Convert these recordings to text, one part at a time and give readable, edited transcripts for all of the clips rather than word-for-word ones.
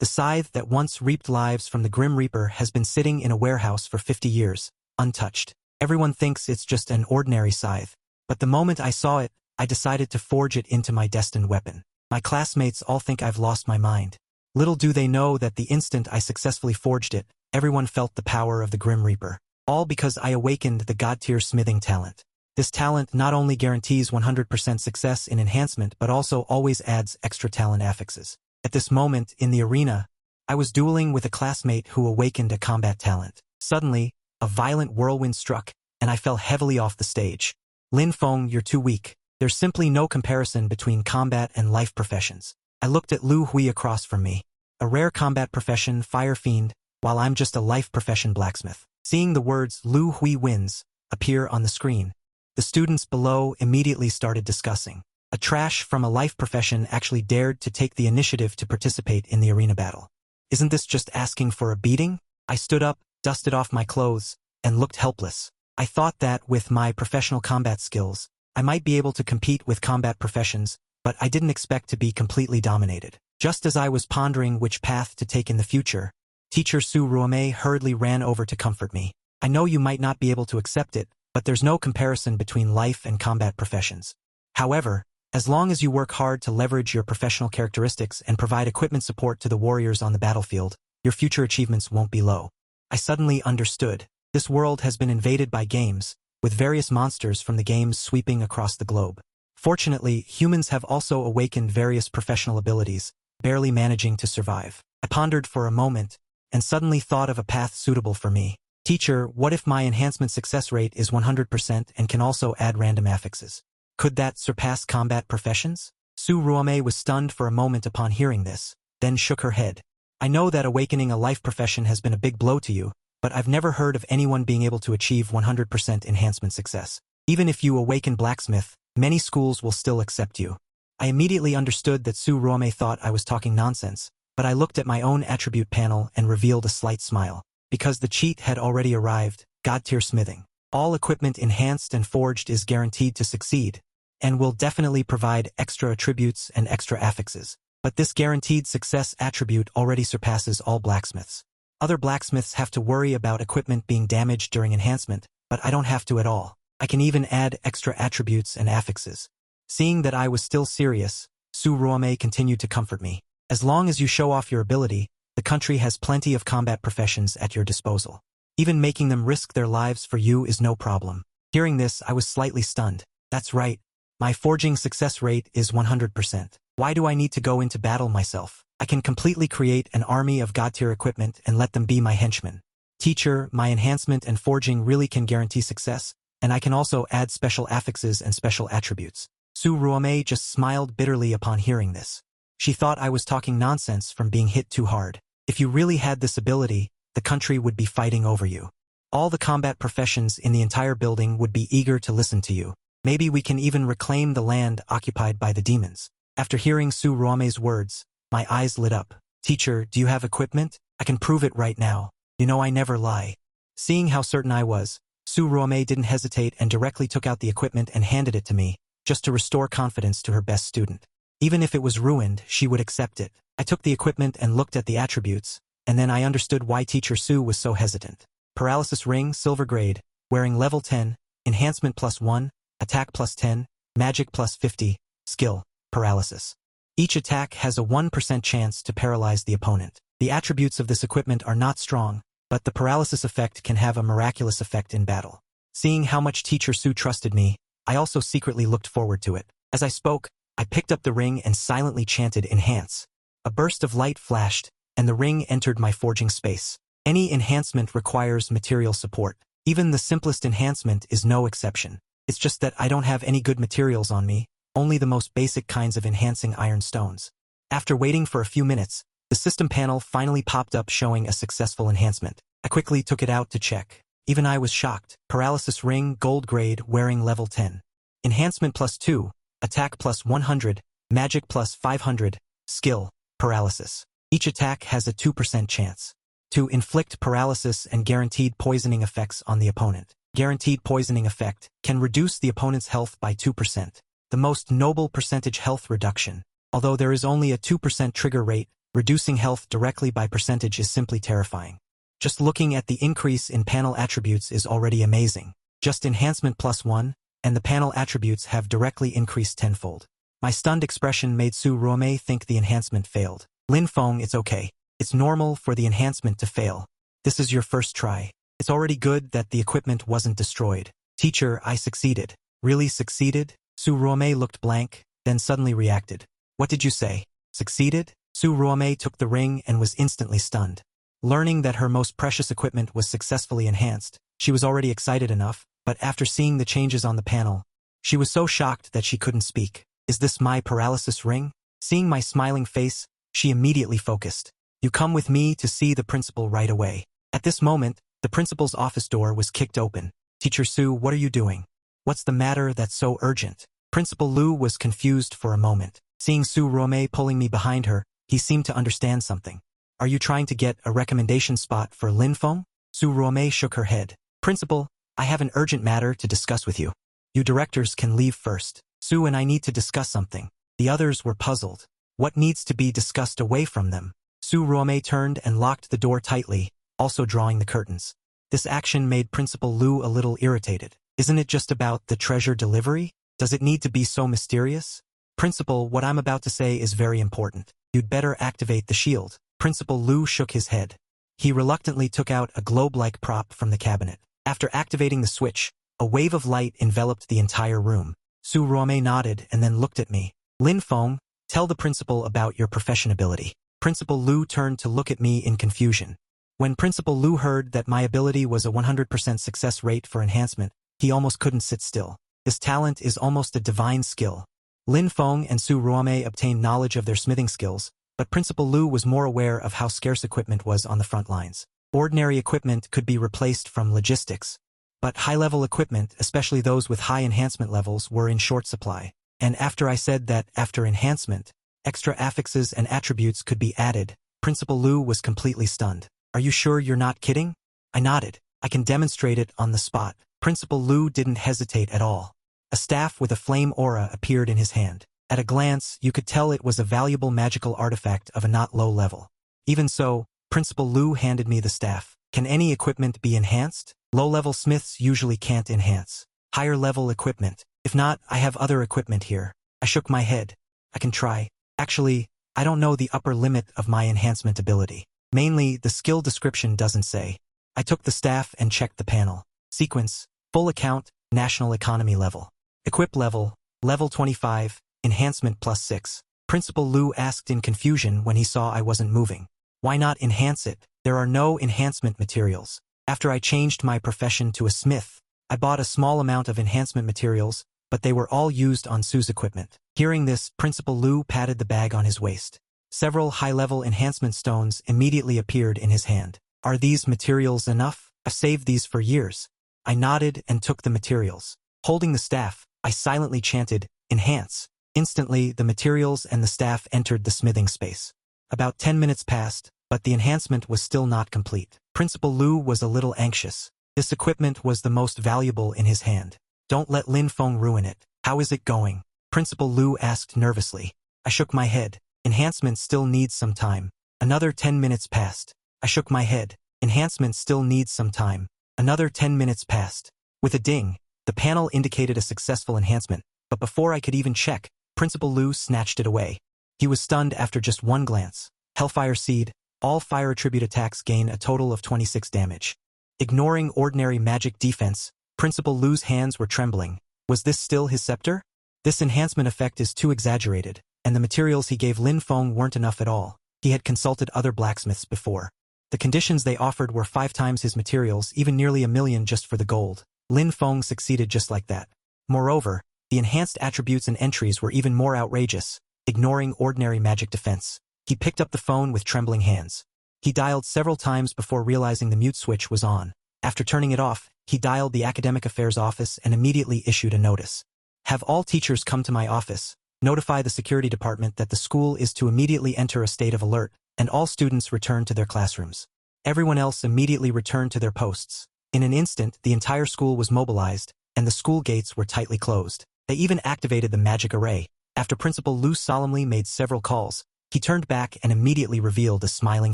The scythe that once reaped lives from the Grim Reaper has been sitting in a warehouse for 50 years, untouched. Everyone thinks it's just an ordinary scythe, but the moment I saw it, I decided to forge it into my destined weapon. My classmates all think I've lost my mind. Little do they know that the instant I successfully forged it, everyone felt the power of the Grim Reaper. All because I awakened the god-tier smithing talent. This talent not only guarantees 100% success in enhancement but also always adds extra talent affixes. At this moment, in the arena, I was dueling with a classmate who awakened a combat talent. Suddenly, a violent whirlwind struck, and I fell heavily off the stage. Lin Feng, you're too weak. There's simply no comparison between combat and life professions. I looked at Lu Hui across from me. A rare combat profession, fire fiend, while I'm just a life profession blacksmith. Seeing the words Lu Hui wins appear on the screen, the students below immediately started discussing. A trash from a life profession actually dared to take the initiative to participate in the arena battle. Isn't this just asking for a beating? I stood up, dusted off my clothes, and looked helpless. I thought that with my professional combat skills, I might be able to compete with combat professions, but I didn't expect to be completely dominated. Just as I was pondering which path to take in the future, Teacher Su Ruomei hurriedly ran over to comfort me. I know you might not be able to accept it, but there's no comparison between life and combat professions. However, as long as you work hard to leverage your professional characteristics and provide equipment support to the warriors on the battlefield, your future achievements won't be low. I suddenly understood. This world has been invaded by games, with various monsters from the games sweeping across the globe. Fortunately, humans have also awakened various professional abilities, barely managing to survive. I pondered for a moment, and suddenly thought of a path suitable for me. Teacher, what if my enhancement success rate is 100% and can also add random affixes? Could that surpass combat professions? Su Ruomei was stunned for a moment upon hearing this, then shook her head. I know that awakening a life profession has been a big blow to you, but I've never heard of anyone being able to achieve 100% enhancement success. Even if you awaken blacksmith, many schools will still accept you. I immediately understood that Su Ruomei thought I was talking nonsense, but I looked at my own attribute panel and revealed a slight smile. Because the cheat had already arrived, god-tier smithing. All equipment enhanced and forged is guaranteed to succeed, and will definitely provide extra attributes and extra affixes. But this guaranteed success attribute already surpasses all blacksmiths. Other blacksmiths have to worry about equipment being damaged during enhancement, but I don't have to at all. I can even add extra attributes and affixes. Seeing that I was still serious, Su Ruomei continued to comfort me. As long as you show off your ability, the country has plenty of combat professions at your disposal. Even making them risk their lives for you is no problem. Hearing this, I was slightly stunned. That's right. My forging success rate is 100%. Why do I need to go into battle myself? I can completely create an army of god-tier equipment and let them be my henchmen. Teacher, my enhancement and forging really can guarantee success, and I can also add special affixes and special attributes. Su Ruomei just smiled bitterly upon hearing this. She thought I was talking nonsense from being hit too hard. If you really had this ability, the country would be fighting over you. All the combat professions in the entire building would be eager to listen to you. Maybe we can even reclaim the land occupied by the demons. After hearing Su Ruomei's words, my eyes lit up. Teacher, do you have equipment? I can prove it right now. You know I never lie. Seeing how certain I was, Su Ruomei didn't hesitate and directly took out the equipment and handed it to me, just to restore confidence to her best student. Even if it was ruined, she would accept it. I took the equipment and looked at the attributes, and then I understood why Teacher Su was so hesitant. Paralysis ring, silver grade, wearing level 10, enhancement +1, attack +10, magic +50, skill, paralysis. Each attack has a 1% chance to paralyze the opponent. The attributes of this equipment are not strong, but the paralysis effect can have a miraculous effect in battle. Seeing how much Teacher Su trusted me, I also secretly looked forward to it. As I spoke, I picked up the ring and silently chanted enhance. A burst of light flashed, and the ring entered my forging space. Any enhancement requires material support. Even the simplest enhancement is no exception. It's just that I don't have any good materials on me, only the most basic kinds of enhancing iron stones. After waiting for a few minutes, the system panel finally popped up showing a successful enhancement. I quickly took it out to check. Even I was shocked. Paralysis ring, gold grade, wearing level 10. Enhancement +2, attack +100, magic +500, skill, paralysis. Each attack has a 2% chance to inflict paralysis and guaranteed poisoning effects on the opponent. Guaranteed poisoning effect can reduce the opponent's health by 2%. The most noble percentage health reduction. Although there is only a 2% trigger rate, Reducing health directly by percentage is simply terrifying. Just looking at the increase in panel attributes is already amazing. Just enhancement +1, and the panel attributes have directly increased tenfold. My stunned expression made Su Ruomei think the enhancement failed. Lin Feng, it's okay. It's normal for the enhancement to fail. This is your first try. It's already good that the equipment wasn't destroyed. Teacher, I succeeded. Really succeeded? Su Ruomei looked blank, then suddenly reacted. What did you say? Succeeded? Su Ruomei took the ring and was instantly stunned. Learning that her most precious equipment was successfully enhanced, she was already excited enough, but after seeing the changes on the panel, she was so shocked that she couldn't speak. Is this my paralysis ring? Seeing my smiling face, she immediately focused. You come with me to see the principal right away. At this moment, the principal's office door was kicked open. Teacher Su, what are you doing? What's the matter that's so urgent? Principal Lu was confused for a moment. Seeing Su Ruomei pulling me behind her, he seemed to understand something. Are you trying to get a recommendation spot for Lin Feng? Su Ruomei shook her head. Principal, I have an urgent matter to discuss with you. You directors can leave first. Su and I need to discuss something. The others were puzzled. What needs to be discussed away from them? Su Ruomei turned and locked the door tightly, also drawing the curtains. This action made Principal Lu a little irritated. Isn't it just about the treasure delivery? Does it need to be so mysterious? Principal, what I'm about to say is very important. You'd better activate the shield. Principal Lu shook his head. He reluctantly took out a globe-like prop from the cabinet. After activating the switch, a wave of light enveloped the entire room. Su Ruomei nodded and then looked at me. Lin Feng, tell the principal about your profession ability. Principal Lu turned to look at me in confusion. When Principal Lu heard that my ability was a 100% success rate for enhancement, he almost couldn't sit still. This talent is almost a divine skill. Lin Feng and Su Ruomei obtained knowledge of their smithing skills, but Principal Lu was more aware of how scarce equipment was on the front lines. Ordinary equipment could be replaced from logistics, but high-level equipment, especially those with high enhancement levels, were in short supply. And after I said that after enhancement, extra affixes and attributes could be added, Principal Lu was completely stunned. Are you sure you're not kidding? I nodded. I can demonstrate it on the spot. Principal Lu didn't hesitate at all. A staff with a flame aura appeared in his hand. At a glance, you could tell it was a valuable magical artifact of a not low level. Even so, Principal Lu handed me the staff. Can any equipment be enhanced? Low-level smiths usually can't enhance. Higher-level equipment. If not, I have other equipment here. I shook my head. I can try. Actually, I don't know the upper limit of my enhancement ability. Mainly, the skill description doesn't say. I took the staff and checked the panel. Sequence, full account, national economy level. Equip level, level 25, enhancement +6. Principal Lu asked in confusion when he saw I wasn't moving. Why not enhance it? There are no enhancement materials. After I changed my profession to a smith, I bought a small amount of enhancement materials, but they were all used on Su's equipment. Hearing this, Principal Lu patted the bag on his waist. Several high-level enhancement stones immediately appeared in his hand. Are these materials enough? I've saved these for years. I nodded and took the materials. Holding the staff, I silently chanted, enhance. Instantly, the materials and the staff entered the smithing space. About 10 minutes passed, but the enhancement was still not complete. Principal Lu was a little anxious. This equipment was the most valuable in his hand. Don't let Lin Feng ruin it. How is it going? Principal Lu asked nervously. I shook my head. Enhancement still needs some time. Another 10 minutes passed. I shook my head. Enhancement still needs some time. Another 10 minutes passed. With a ding, the panel indicated a successful enhancement, but before I could even check, Principal Lu snatched it away. He was stunned after just one glance. Hellfire Seed, all fire attribute attacks gain a total of 26 damage. Ignoring ordinary magic defense, Principal Lu's hands were trembling. Was this still his scepter? This enhancement effect is too exaggerated, and the materials he gave Lin Feng weren't enough at all. He had consulted other blacksmiths before. The conditions they offered were 5 times his materials, even nearly 1 million just for the gold. Lin Feng succeeded just like that. Moreover, the enhanced attributes and entries were even more outrageous, ignoring ordinary magic defense. He picked up the phone with trembling hands. He dialed several times before realizing the mute switch was on. After turning it off, he dialed the academic affairs office and immediately issued a notice. Have all teachers come to my office. Notify the security department that the school is to immediately enter a state of alert, and all students return to their classrooms. Everyone else immediately returned to their posts. In an instant, the entire school was mobilized, and the school gates were tightly closed. They even activated the magic array. After Principal Lu solemnly made several calls, He turned back and immediately revealed a smiling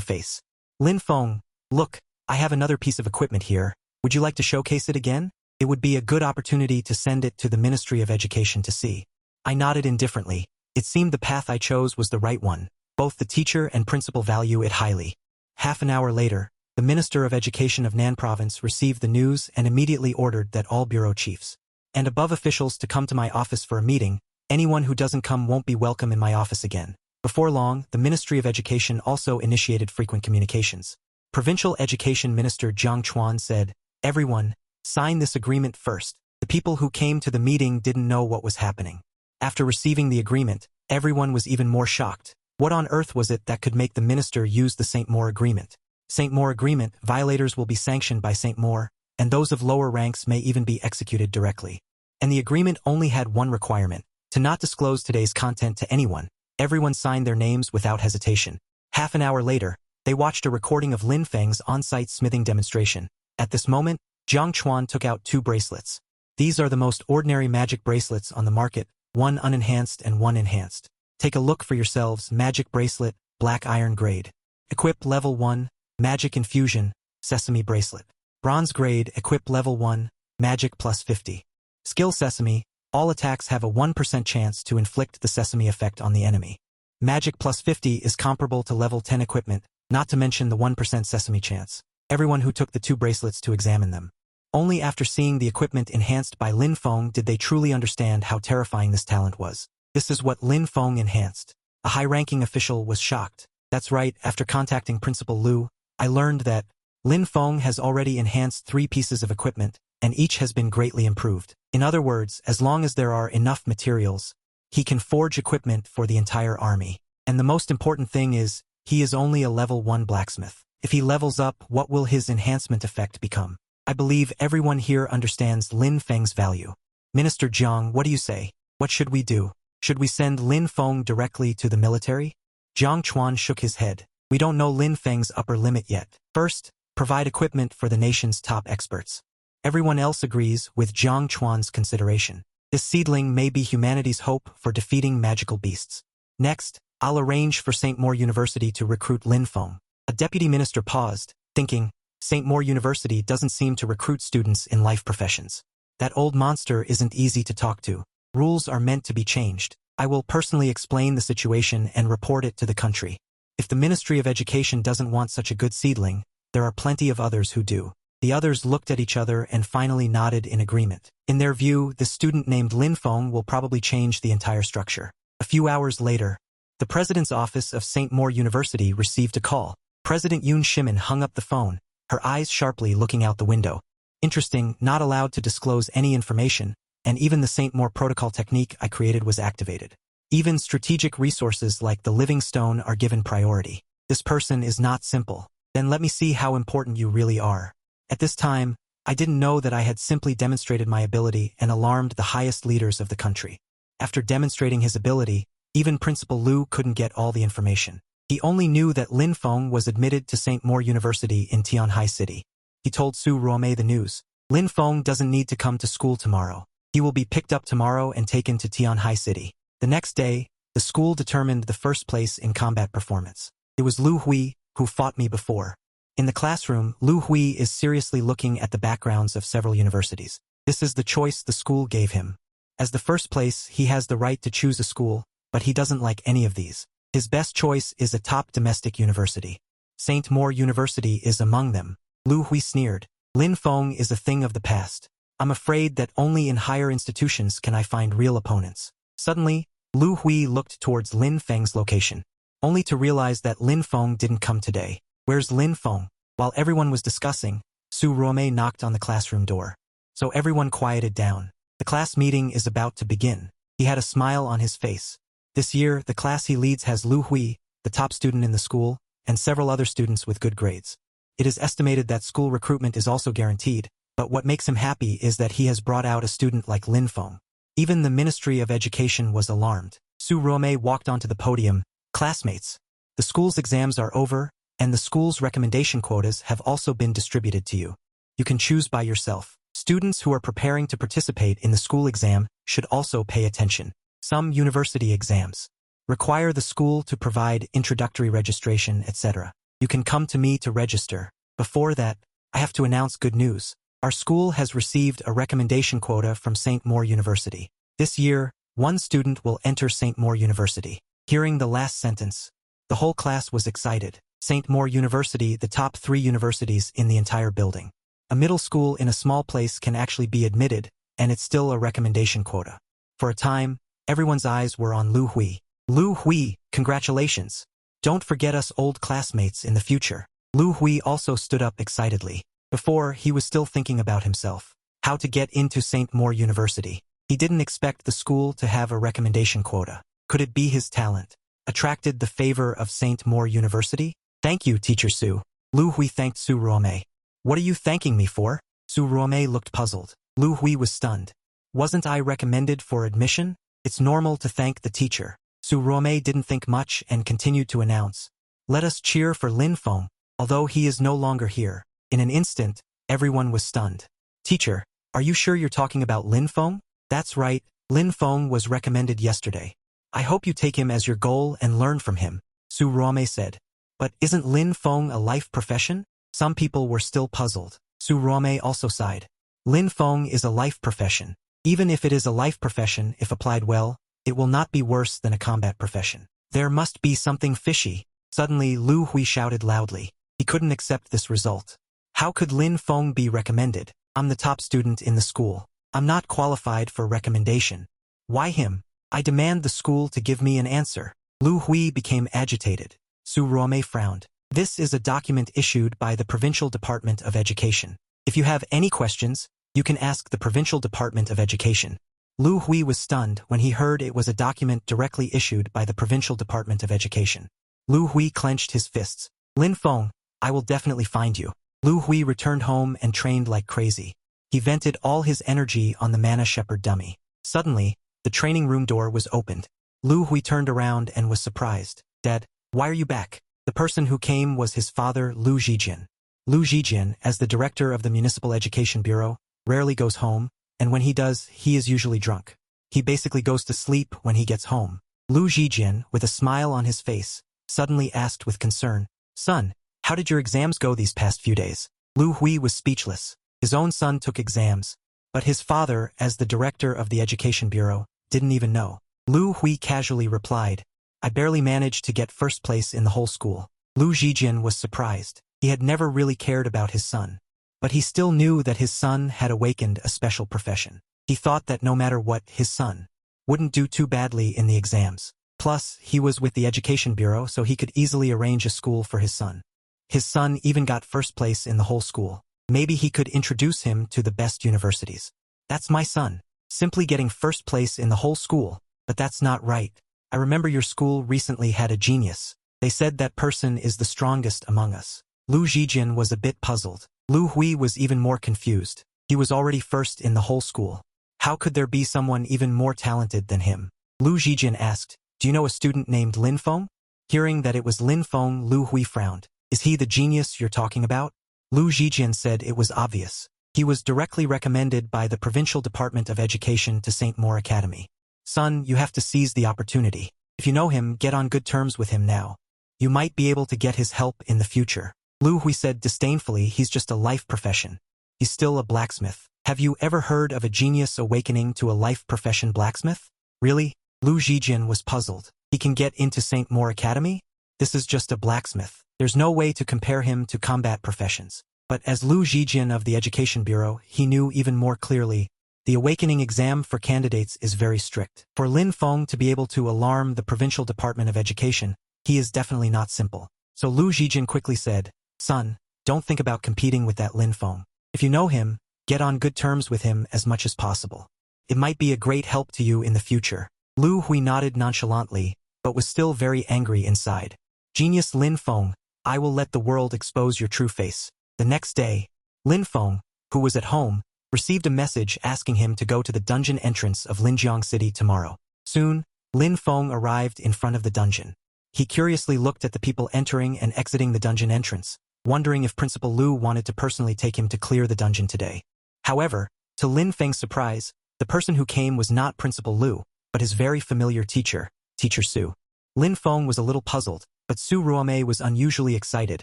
face. Lin Feng, look, I have another piece of equipment here. Would you like to showcase it again? It would be a good opportunity to send it to the Ministry of Education to see. I nodded indifferently. It seemed the path I chose was the right one. Both the teacher and principal value it highly. Half an hour later, the Minister of Education of Nan Province received the news and immediately ordered that all bureau chiefs and above officials to come to my office for a meeting. Anyone who doesn't come won't be welcome in my office again. Before long, the Ministry of Education also initiated frequent communications. Provincial Education Minister Jiang Chuan said, "Everyone, sign this agreement first." The people who came to the meeting didn't know what was happening. After receiving the agreement, everyone was even more shocked. What on earth was it that could make the minister use the St. Maur Agreement? St. Maur Agreement, violators will be sanctioned by St. Maur, and those of lower ranks may even be executed directly. And the agreement only had one requirement, to not disclose today's content to anyone. Everyone signed their names without hesitation. Half an hour later, they watched a recording of Lin Feng's on-site smithing demonstration. At this moment, Jiang Chuan took out 2 bracelets. These are the most ordinary magic bracelets on the market, one unenhanced and one enhanced. Take a look for yourselves. Magic bracelet, black iron grade. Equip level 1, magic infusion, sesame bracelet. Bronze grade, equip level 1, magic plus 50. Skill sesame, all attacks have a 1% chance to inflict the sesame effect on the enemy. Magic plus 50 is comparable to level 10 equipment, not to mention the 1% sesame chance. Everyone who took the 2 bracelets to examine them. Only after seeing the equipment enhanced by Lin Feng did they truly understand how terrifying this talent was. This is what Lin Feng enhanced. A high-ranking official was shocked. That's right, after contacting Principal Liu, I learned that Lin Feng has already enhanced 3 pieces of equipment, and each has been greatly improved. In other words, as long as there are enough materials, he can forge equipment for the entire army. And the most important thing is, he is only a level 1 blacksmith. If he levels up, what will his enhancement effect become? I believe everyone here understands Lin Feng's value. Minister Jiang, what do you say? What should we do? Should we send Lin Feng directly to the military? Jiang Chuan shook his head. We don't know Lin Feng's upper limit yet. First, provide equipment for the nation's top experts. Everyone else agrees with Jiang Chuan's consideration. This seedling may be humanity's hope for defeating magical beasts. Next, I'll arrange for St. Maur University to recruit Lin Feng. A deputy minister paused, thinking, St. Maur University doesn't seem to recruit students in life professions. That old monster isn't easy to talk to. Rules are meant to be changed. I will personally explain the situation and report it to the country. If the Ministry of Education doesn't want such a good seedling, there are plenty of others who do. The others looked at each other and finally nodded in agreement. In their view, the student named Lin Feng will probably change the entire structure. A few hours later, the president's office of St. Maur University received a call. President Yoon Shimin hung up the phone, her eyes sharply looking out the window. Interesting, not allowed to disclose any information, and even the St. Maur protocol technique I created was activated. Even strategic resources like the living stone are given priority. This person is not simple. Then let me see how important you really are. At this time, I didn't know that I had simply demonstrated my ability and alarmed the highest leaders of the country. After demonstrating his ability, even Principal Liu couldn't get all the information. He only knew that Lin Feng was admitted to St. Maur University in Tianhai City. He told Su Ruomei the news. Lin Feng doesn't need to come to school tomorrow. He will be picked up tomorrow and taken to Tianhai City. The next day, the school determined the first place in combat performance. It was Lu Hui, who fought me before. In the classroom, Lu Hui is seriously looking at the backgrounds of several universities. This is the choice the school gave him. As the first place, he has the right to choose a school, but he doesn't like any of these. His best choice is a top domestic university. St. Maur University is among them. Lu Hui sneered. Lin Feng is a thing of the past. I'm afraid that only in higher institutions can I find real opponents. Suddenly, Lu Hui looked towards Lin Feng's location, only to realize that Lin Feng didn't come today. Where's Lin Feng? While everyone was discussing, Su Ruomei knocked on the classroom door. So everyone quieted down. The class meeting is about to begin. He had a smile on his face. This year, the class he leads has Lu Hui, the top student in the school, and several other students with good grades. It is estimated that school recruitment is also guaranteed, but what makes him happy is that he has brought out a student like Lin Feng. Even the Ministry of Education was alarmed. Su Ruomei walked onto the podium. Classmates, the school's exams are over, and the school's recommendation quotas have also been distributed to you. You can choose by yourself. Students who are preparing to participate in the school exam should also pay attention. Some university exams. Require the school to provide introductory registration, etc. You can come to me to register. Before that, I have to announce good news. Our school has received a recommendation quota from St. Maur University. This year, one student will enter St. Maur University. Hearing the last sentence, the whole class was excited. St. Maur University, the top 3 universities in the entire building. A middle school in a small place can actually be admitted, and it's still a recommendation quota. For a time, everyone's eyes were on Lu Hui. Lu Hui, congratulations. Don't forget us old classmates in the future. Lu Hui also stood up excitedly. Before, he was still thinking about himself. How to get into St. Maur University. He didn't expect the school to have a recommendation quota. Could it be his talent attracted the favor of St. Maur University? Thank you, Teacher Su. Lu Hui thanked Su Ruomei. What are you thanking me for? Su Ruomei looked puzzled. Lu Hui was stunned. Wasn't I recommended for admission? It's normal to thank the teacher. Su Ruomei didn't think much and continued to announce. Let us cheer for Lin Feng, although he is no longer here. In an instant, everyone was stunned. Teacher, are you sure you're talking about Lin Feng? That's right, Lin Feng was recommended yesterday. I hope you take him as your goal and learn from him, Su Ruomei said. But isn't Lin Feng a life profession? Some people were still puzzled. Su Ruomei also sighed. Lin Feng is a life profession. Even if it is a life profession, if applied well, it will not be worse than a combat profession. There must be something fishy. Suddenly, Lu Hui shouted loudly. He couldn't accept this result. How could Lin Feng be recommended? I'm the top student in the school. I'm not qualified for recommendation. Why him? I demand the school to give me an answer. Lu Hui became agitated. Su Ruomei frowned. This is a document issued by the Provincial Department of Education. If you have any questions, you can ask the Provincial Department of Education. Lu Hui was stunned when he heard it was a document directly issued by the Provincial Department of Education. Lu Hui clenched his fists. Lin Feng, I will definitely find you. Lu Hui returned home and trained like crazy. He vented all his energy on the Mana Shepherd dummy. Suddenly, the training room door was opened. Lu Hui turned around and was surprised. Dad, why are you back? The person who came was his father, Lu Zhijian. Lu Zhijian, as the director of the Municipal Education Bureau, rarely goes home, and when he does, he is usually drunk. He basically goes to sleep when he gets home. Lu Zhijian, with a smile on his face, suddenly asked with concern, Son, how did your exams go these past few days? Lu Hui was speechless. His own son took exams, but his father, as the director of the Education Bureau, didn't even know. Lu Hui casually replied, I barely managed to get first place in the whole school. Lu Zhijian was surprised. He had never really cared about his son. But he still knew that his son had awakened a special profession. He thought that no matter what, his son wouldn't do too badly in the exams. Plus, he was with the Education Bureau, so he could easily arrange a school for his son. His son even got first place in the whole school. Maybe he could introduce him to the best universities. That's my son. Simply getting first place in the whole school. But that's not right. I remember your school recently had a genius. They said that person is the strongest among us. Lu Zhijian was a bit puzzled. Lu Hui was even more confused. He was already first in the whole school. How could there be someone even more talented than him? Lu Zhijian asked, Do you know a student named Lin Feng? Hearing that it was Lin Feng, Lu Hui frowned. Is he the genius you're talking about? Lu Zhijian said it was obvious. He was directly recommended by the Provincial Department of Education to St. Maur Academy. Son, you have to seize the opportunity. If you know him, get on good terms with him now. You might be able to get his help in the future. Lu Hui said disdainfully, he's just a life profession. He's still a blacksmith. Have you ever heard of a genius awakening to a life profession blacksmith? Really? Lu Zhijian was puzzled. He can get into St. Maur Academy? This is just a blacksmith. There's no way to compare him to combat professions. But as Lu Zhijian of the Education Bureau, he knew even more clearly, the awakening exam for candidates is very strict. For Lin Feng to be able to alarm the Provincial Department of Education, he is definitely not simple. So Lu Zhijian quickly said, Son, don't think about competing with that Lin Feng. If you know him, get on good terms with him as much as possible. It might be a great help to you in the future. Lu Hui nodded nonchalantly, but was still very angry inside. Genius Lin Feng, I will let the world expose your true face. The next day, Lin Feng, who was at home, received a message asking him to go to the dungeon entrance of Linjiang City tomorrow. Soon, Lin Feng arrived in front of the dungeon. He curiously looked at the people entering and exiting the dungeon entrance, wondering if Principal Lu wanted to personally take him to clear the dungeon today. However, to Lin Feng's surprise, the person who came was not Principal Lu, but his very familiar teacher, Teacher Su. Lin Feng was a little puzzled, but Su Ruomei was unusually excited,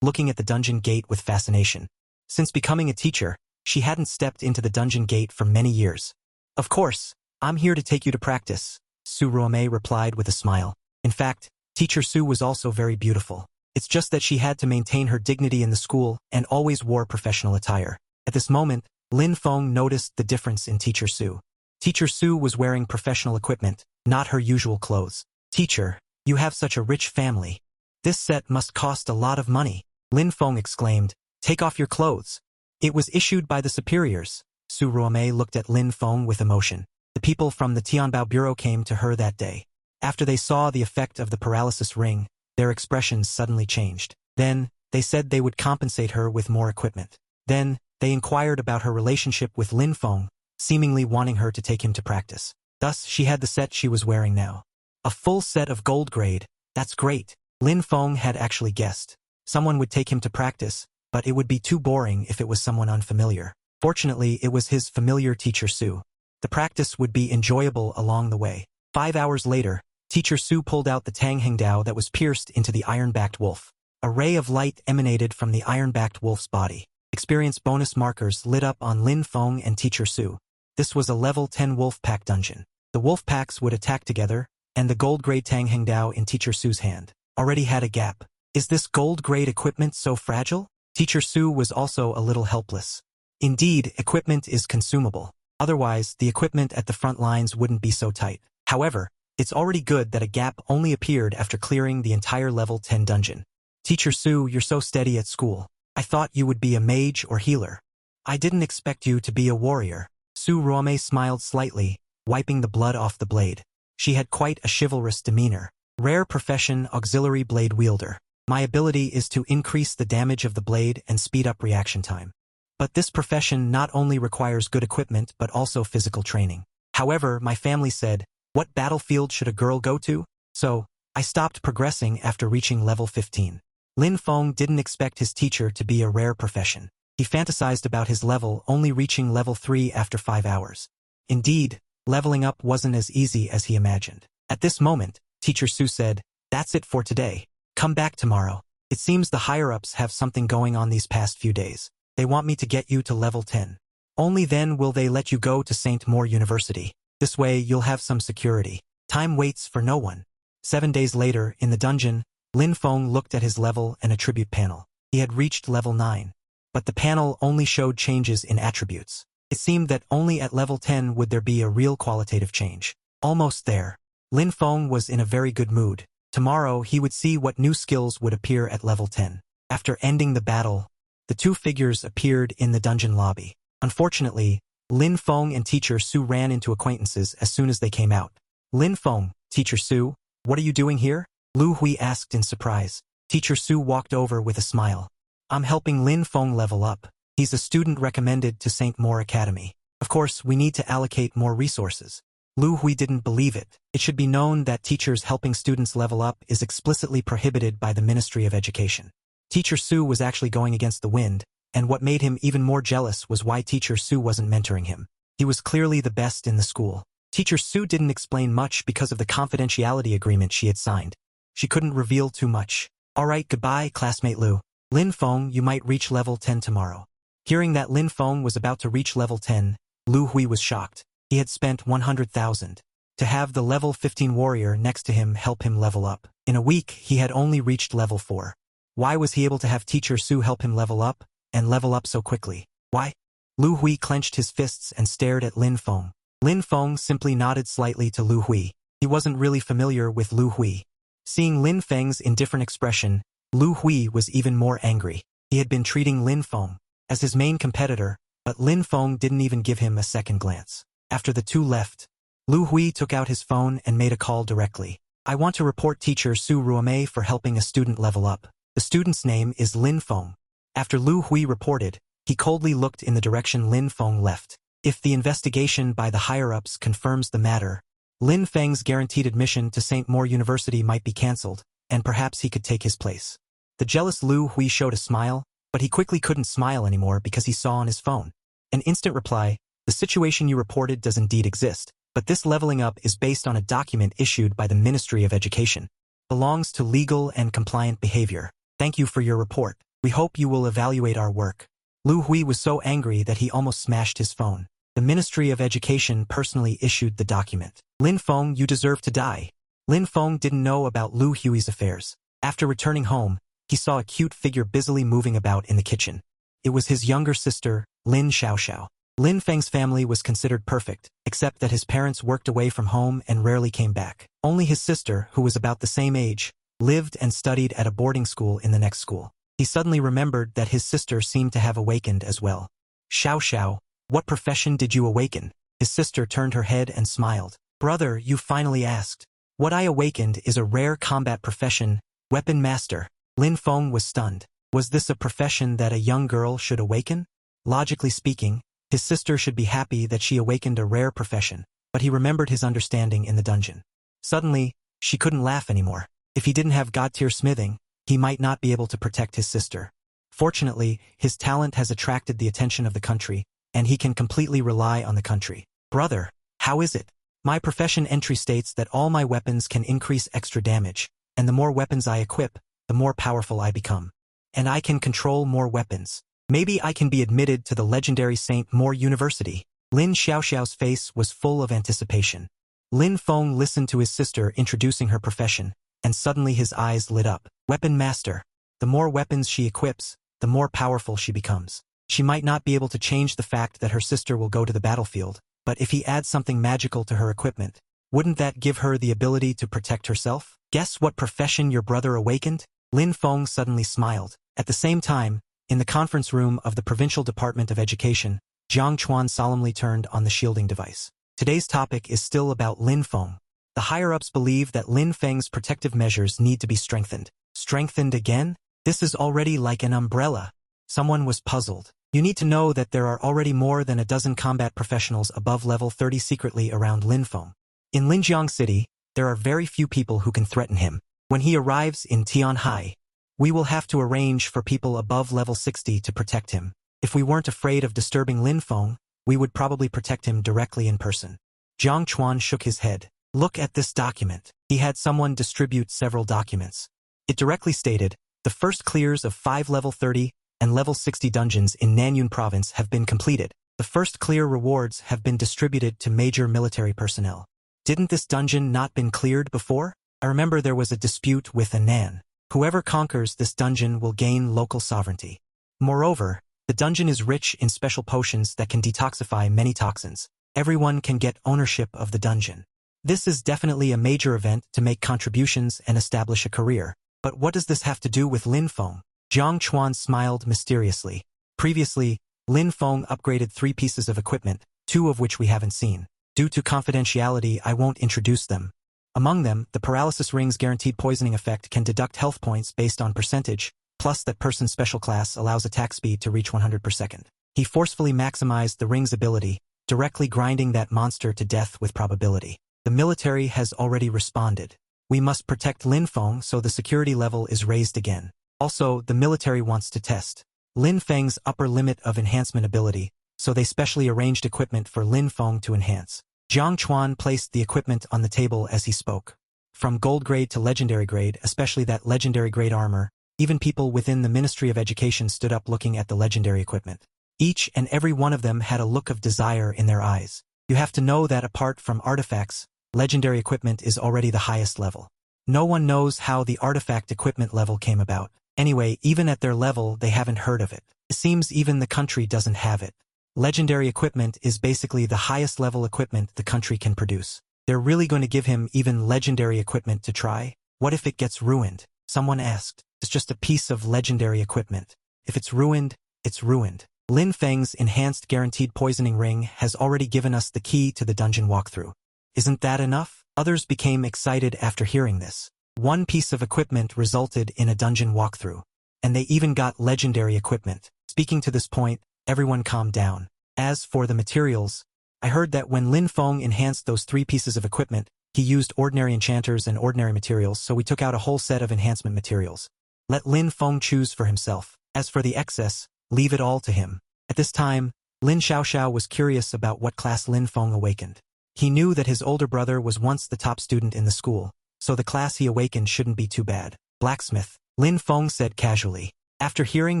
looking at the dungeon gate with fascination. Since becoming a teacher, she hadn't stepped into the dungeon gate for many years. Of course, I'm here to take you to practice, Su Ruomei replied with a smile. In fact, Teacher Su was also very beautiful. It's just that she had to maintain her dignity in the school and always wore professional attire. At this moment, Lin Feng noticed the difference in Teacher Su. Teacher Su was wearing professional equipment, not her usual clothes. Teacher, you have such a rich family. This set must cost a lot of money, Lin Feng exclaimed. Take off your clothes. It was issued by the superiors. Su Ruomei looked at Lin Feng with emotion. The people from the Tianbao Bureau came to her that day. After they saw the effect of the paralysis ring, their expressions suddenly changed. Then, they said they would compensate her with more equipment. Then, they inquired about her relationship with Lin Feng, seemingly wanting her to take him to practice. Thus, she had the set she was wearing now. A full set of gold grade. That's great. Lin Feng had actually guessed. Someone would take him to practice, but it would be too boring if it was someone unfamiliar. Fortunately, it was his familiar Teacher Su. The practice would be enjoyable along the way. 5 hours later, Teacher Su pulled out the Tang Hengdao that was pierced into the iron-backed wolf. A ray of light emanated from the iron-backed wolf's body. Experience bonus markers lit up on Lin Feng and Teacher Su. This was a level 10 wolf pack dungeon. The wolf packs would attack together, and the gold-grade Tang Hengdao in Teacher Su's hand already had a gap. Is this gold-grade equipment so fragile? Teacher Su was also a little helpless. Indeed, equipment is consumable. Otherwise, the equipment at the front lines wouldn't be so tight. However, it's already good that a gap only appeared after clearing the entire level 10 dungeon. Teacher Su, you're so steady at school. I thought you would be a mage or healer. I didn't expect you to be a warrior. Su Ruomei smiled slightly, wiping the blood off the blade. She had quite a chivalrous demeanor. Rare profession, auxiliary blade wielder. My ability is to increase the damage of the blade and speed up reaction time. But this profession not only requires good equipment but also physical training. However, my family said, what battlefield should a girl go to? So, I stopped progressing after reaching level 15. Lin Feng didn't expect his teacher to be a rare profession. He fantasized about his level only reaching level 3 after 5 hours. Indeed, leveling up wasn't as easy as he imagined. At this moment, Teacher Su said, that's it for today. Come back tomorrow. It seems the higher-ups have something going on these past few days. They want me to get you to level 10. Only then will they let you go to St. Moore University. This way you'll have some security. Time waits for no one. 7 days later, in the dungeon, Lin Feng looked at his level and attribute panel. He had reached level 9. But the panel only showed changes in attributes. It seemed that only at level 10 would there be a real qualitative change. Almost there. Lin Feng was in a very good mood. Tomorrow he would see what new skills would appear at level 10. After ending the battle, the two figures appeared in the dungeon lobby. Unfortunately, Lin Feng and Teacher Su ran into acquaintances as soon as they came out. Lin Feng, Teacher Su, what are you doing here? Lu Hui asked in surprise. Teacher Su walked over with a smile. I'm helping Lin Feng level up. He's a student recommended to St. Moore Academy. Of course, we need to allocate more resources. Lu Hui didn't believe it. It should be known that teachers helping students level up is explicitly prohibited by the Ministry of Education. Teacher Su was actually going against the wind, and what made him even more jealous was why Teacher Su wasn't mentoring him. He was clearly the best in the school. Teacher Su didn't explain much because of the confidentiality agreement she had signed. She couldn't reveal too much. Alright, goodbye, classmate Lu. Lin Feng, you might reach level 10 tomorrow. Hearing that Lin Feng was about to reach level 10, Lu Hui was shocked. He had spent 100,000 to have the level 15 warrior next to him help him level up. In a week, he had only reached level 4. Why was he able to have Teacher Su help him level up, and level up so quickly? Why? Lu Hui clenched his fists and stared at Lin Feng. Lin Feng simply nodded slightly to Lu Hui. He wasn't really familiar with Lu Hui. Seeing Lin Feng's indifferent expression, Lu Hui was even more angry. He had been treating Lin Feng as his main competitor, but Lin Feng didn't even give him a second glance. After the two left, Lu Hui took out his phone and made a call directly. I want to report Teacher Su Ruomei for helping a student level up. The student's name is Lin Feng. After Lu Hui reported, he coldly looked in the direction Lin Feng left. If the investigation by the higher-ups confirms the matter, Lin Feng's guaranteed admission to St. Moore University might be cancelled, and perhaps he could take his place. The jealous Lu Hui showed a smile, but he quickly couldn't smile anymore because he saw on his phone an instant reply. The situation you reported does indeed exist, but this leveling up is based on a document issued by the Ministry of Education. belongs to legal and compliant behavior. Thank you for your report. We hope you will evaluate our work. Lu Hui was so angry that he almost smashed his phone. The Ministry of Education personally issued the document. Lin Feng, you deserve to die. Lin Feng didn't know about Lu Hui's affairs. After returning home, he saw a cute figure busily moving about in the kitchen. It was his younger sister, Lin Xiaoxiao. Lin Feng's family was considered perfect, except that his parents worked away from home and rarely came back. Only his sister, who was about the same age, lived and studied at a boarding school in the next school. He suddenly remembered that his sister seemed to have awakened as well. Xiaoxiao, what profession did you awaken? His sister turned her head and smiled. Brother, you finally asked. What I awakened is a rare combat profession, weapon master. Lin Feng was stunned. Was this a profession that a young girl should awaken? Logically speaking, his sister should be happy that she awakened a rare profession, but he remembered his understanding in the dungeon. Suddenly, she couldn't laugh anymore. If he didn't have god-tier smithing, he might not be able to protect his sister. Fortunately, his talent has attracted the attention of the country, and he can completely rely on the country. Brother, how is it? My profession entry states that all my weapons can increase extra damage, and the more weapons I equip, the more powerful I become. And I can control more weapons. Maybe I can be admitted to the legendary St. Moore University. Lin Xiaoxiao's face was full of anticipation. Lin Feng listened to his sister introducing her profession, and suddenly his eyes lit up. Weapon master. The more weapons she equips, the more powerful she becomes. She might not be able to change the fact that her sister will go to the battlefield, but if he adds something magical to her equipment, wouldn't that give her the ability to protect herself? Guess what profession your brother awakened? Lin Feng suddenly smiled. At the same time, in the conference room of the Provincial Department of Education, Jiang Chuan solemnly turned on the shielding device. Today's topic is still about Lin Feng. The higher-ups believe that Lin Feng's protective measures need to be strengthened. Strengthened again? This is already like an umbrella. Someone was puzzled. You need to know that there are already more than a dozen combat professionals above level 30 secretly around Lin Feng. In Linjiang City, there are very few people who can threaten him. When he arrives in Tianhai, we will have to arrange for people above level 60 to protect him. If we weren't afraid of disturbing Lin Feng, we would probably protect him directly in person. Jiang Chuan shook his head. Look at this document. He had someone distribute several documents. It directly stated, the first clears of 5 level 30 and level 60 dungeons in Nanyun province have been completed. The first clear rewards have been distributed to major military personnel. Didn't this dungeon not been cleared before? I remember there was a dispute with Anan. Whoever conquers this dungeon will gain local sovereignty. Moreover, the dungeon is rich in special potions that can detoxify many toxins. Everyone can get ownership of the dungeon. This is definitely a major event to make contributions and establish a career. But what does this have to do with Lin Feng? Jiang Chuan smiled mysteriously. Previously, Lin Feng upgraded 3 pieces of equipment, 2 of which we haven't seen. Due to confidentiality, I won't introduce them. Among them, the paralysis ring's guaranteed poisoning effect can deduct health points based on percentage, plus that person's special class allows attack speed to reach 100 per second. He forcefully maximized the ring's ability, directly grinding that monster to death with probability. The military has already responded. We must protect Lin Feng so the security level is raised again. Also, the military wants to test Lin Feng's upper limit of enhancement ability, so they specially arranged equipment for Lin Feng to enhance. Jiang Chuan placed the equipment on the table as he spoke. From gold grade to legendary grade, especially that legendary grade armor, even people within the Ministry of Education stood up looking at the legendary equipment. Each and every one of them had a look of desire in their eyes. You have to know that apart from artifacts, legendary equipment is already the highest level. No one knows how the artifact equipment level came about. Anyway, even at their level, they haven't heard of it. It seems even the country doesn't have it. Legendary equipment is basically the highest level equipment the country can produce. They're really going to give him even legendary equipment to try? What if it gets ruined? Someone asked. It's just a piece of legendary equipment. If it's ruined, it's ruined. Lin Feng's enhanced guaranteed poisoning ring has already given us the key to the dungeon walkthrough. Isn't that enough? Others became excited after hearing this. 1 piece of equipment resulted in a dungeon walkthrough. And they even got legendary equipment. Speaking to this point, everyone calmed down. As for the materials, I heard that when Lin Feng enhanced those 3 pieces of equipment, he used ordinary enchanters and ordinary materials, so we took out a whole set of enhancement materials. Let Lin Feng choose for himself. As for the excess, leave it all to him. At this time, Lin Xiaoxiao was curious about what class Lin Feng awakened. He knew that his older brother was once the top student in the school, so the class he awakened shouldn't be too bad. Blacksmith, Lin Feng said casually. After hearing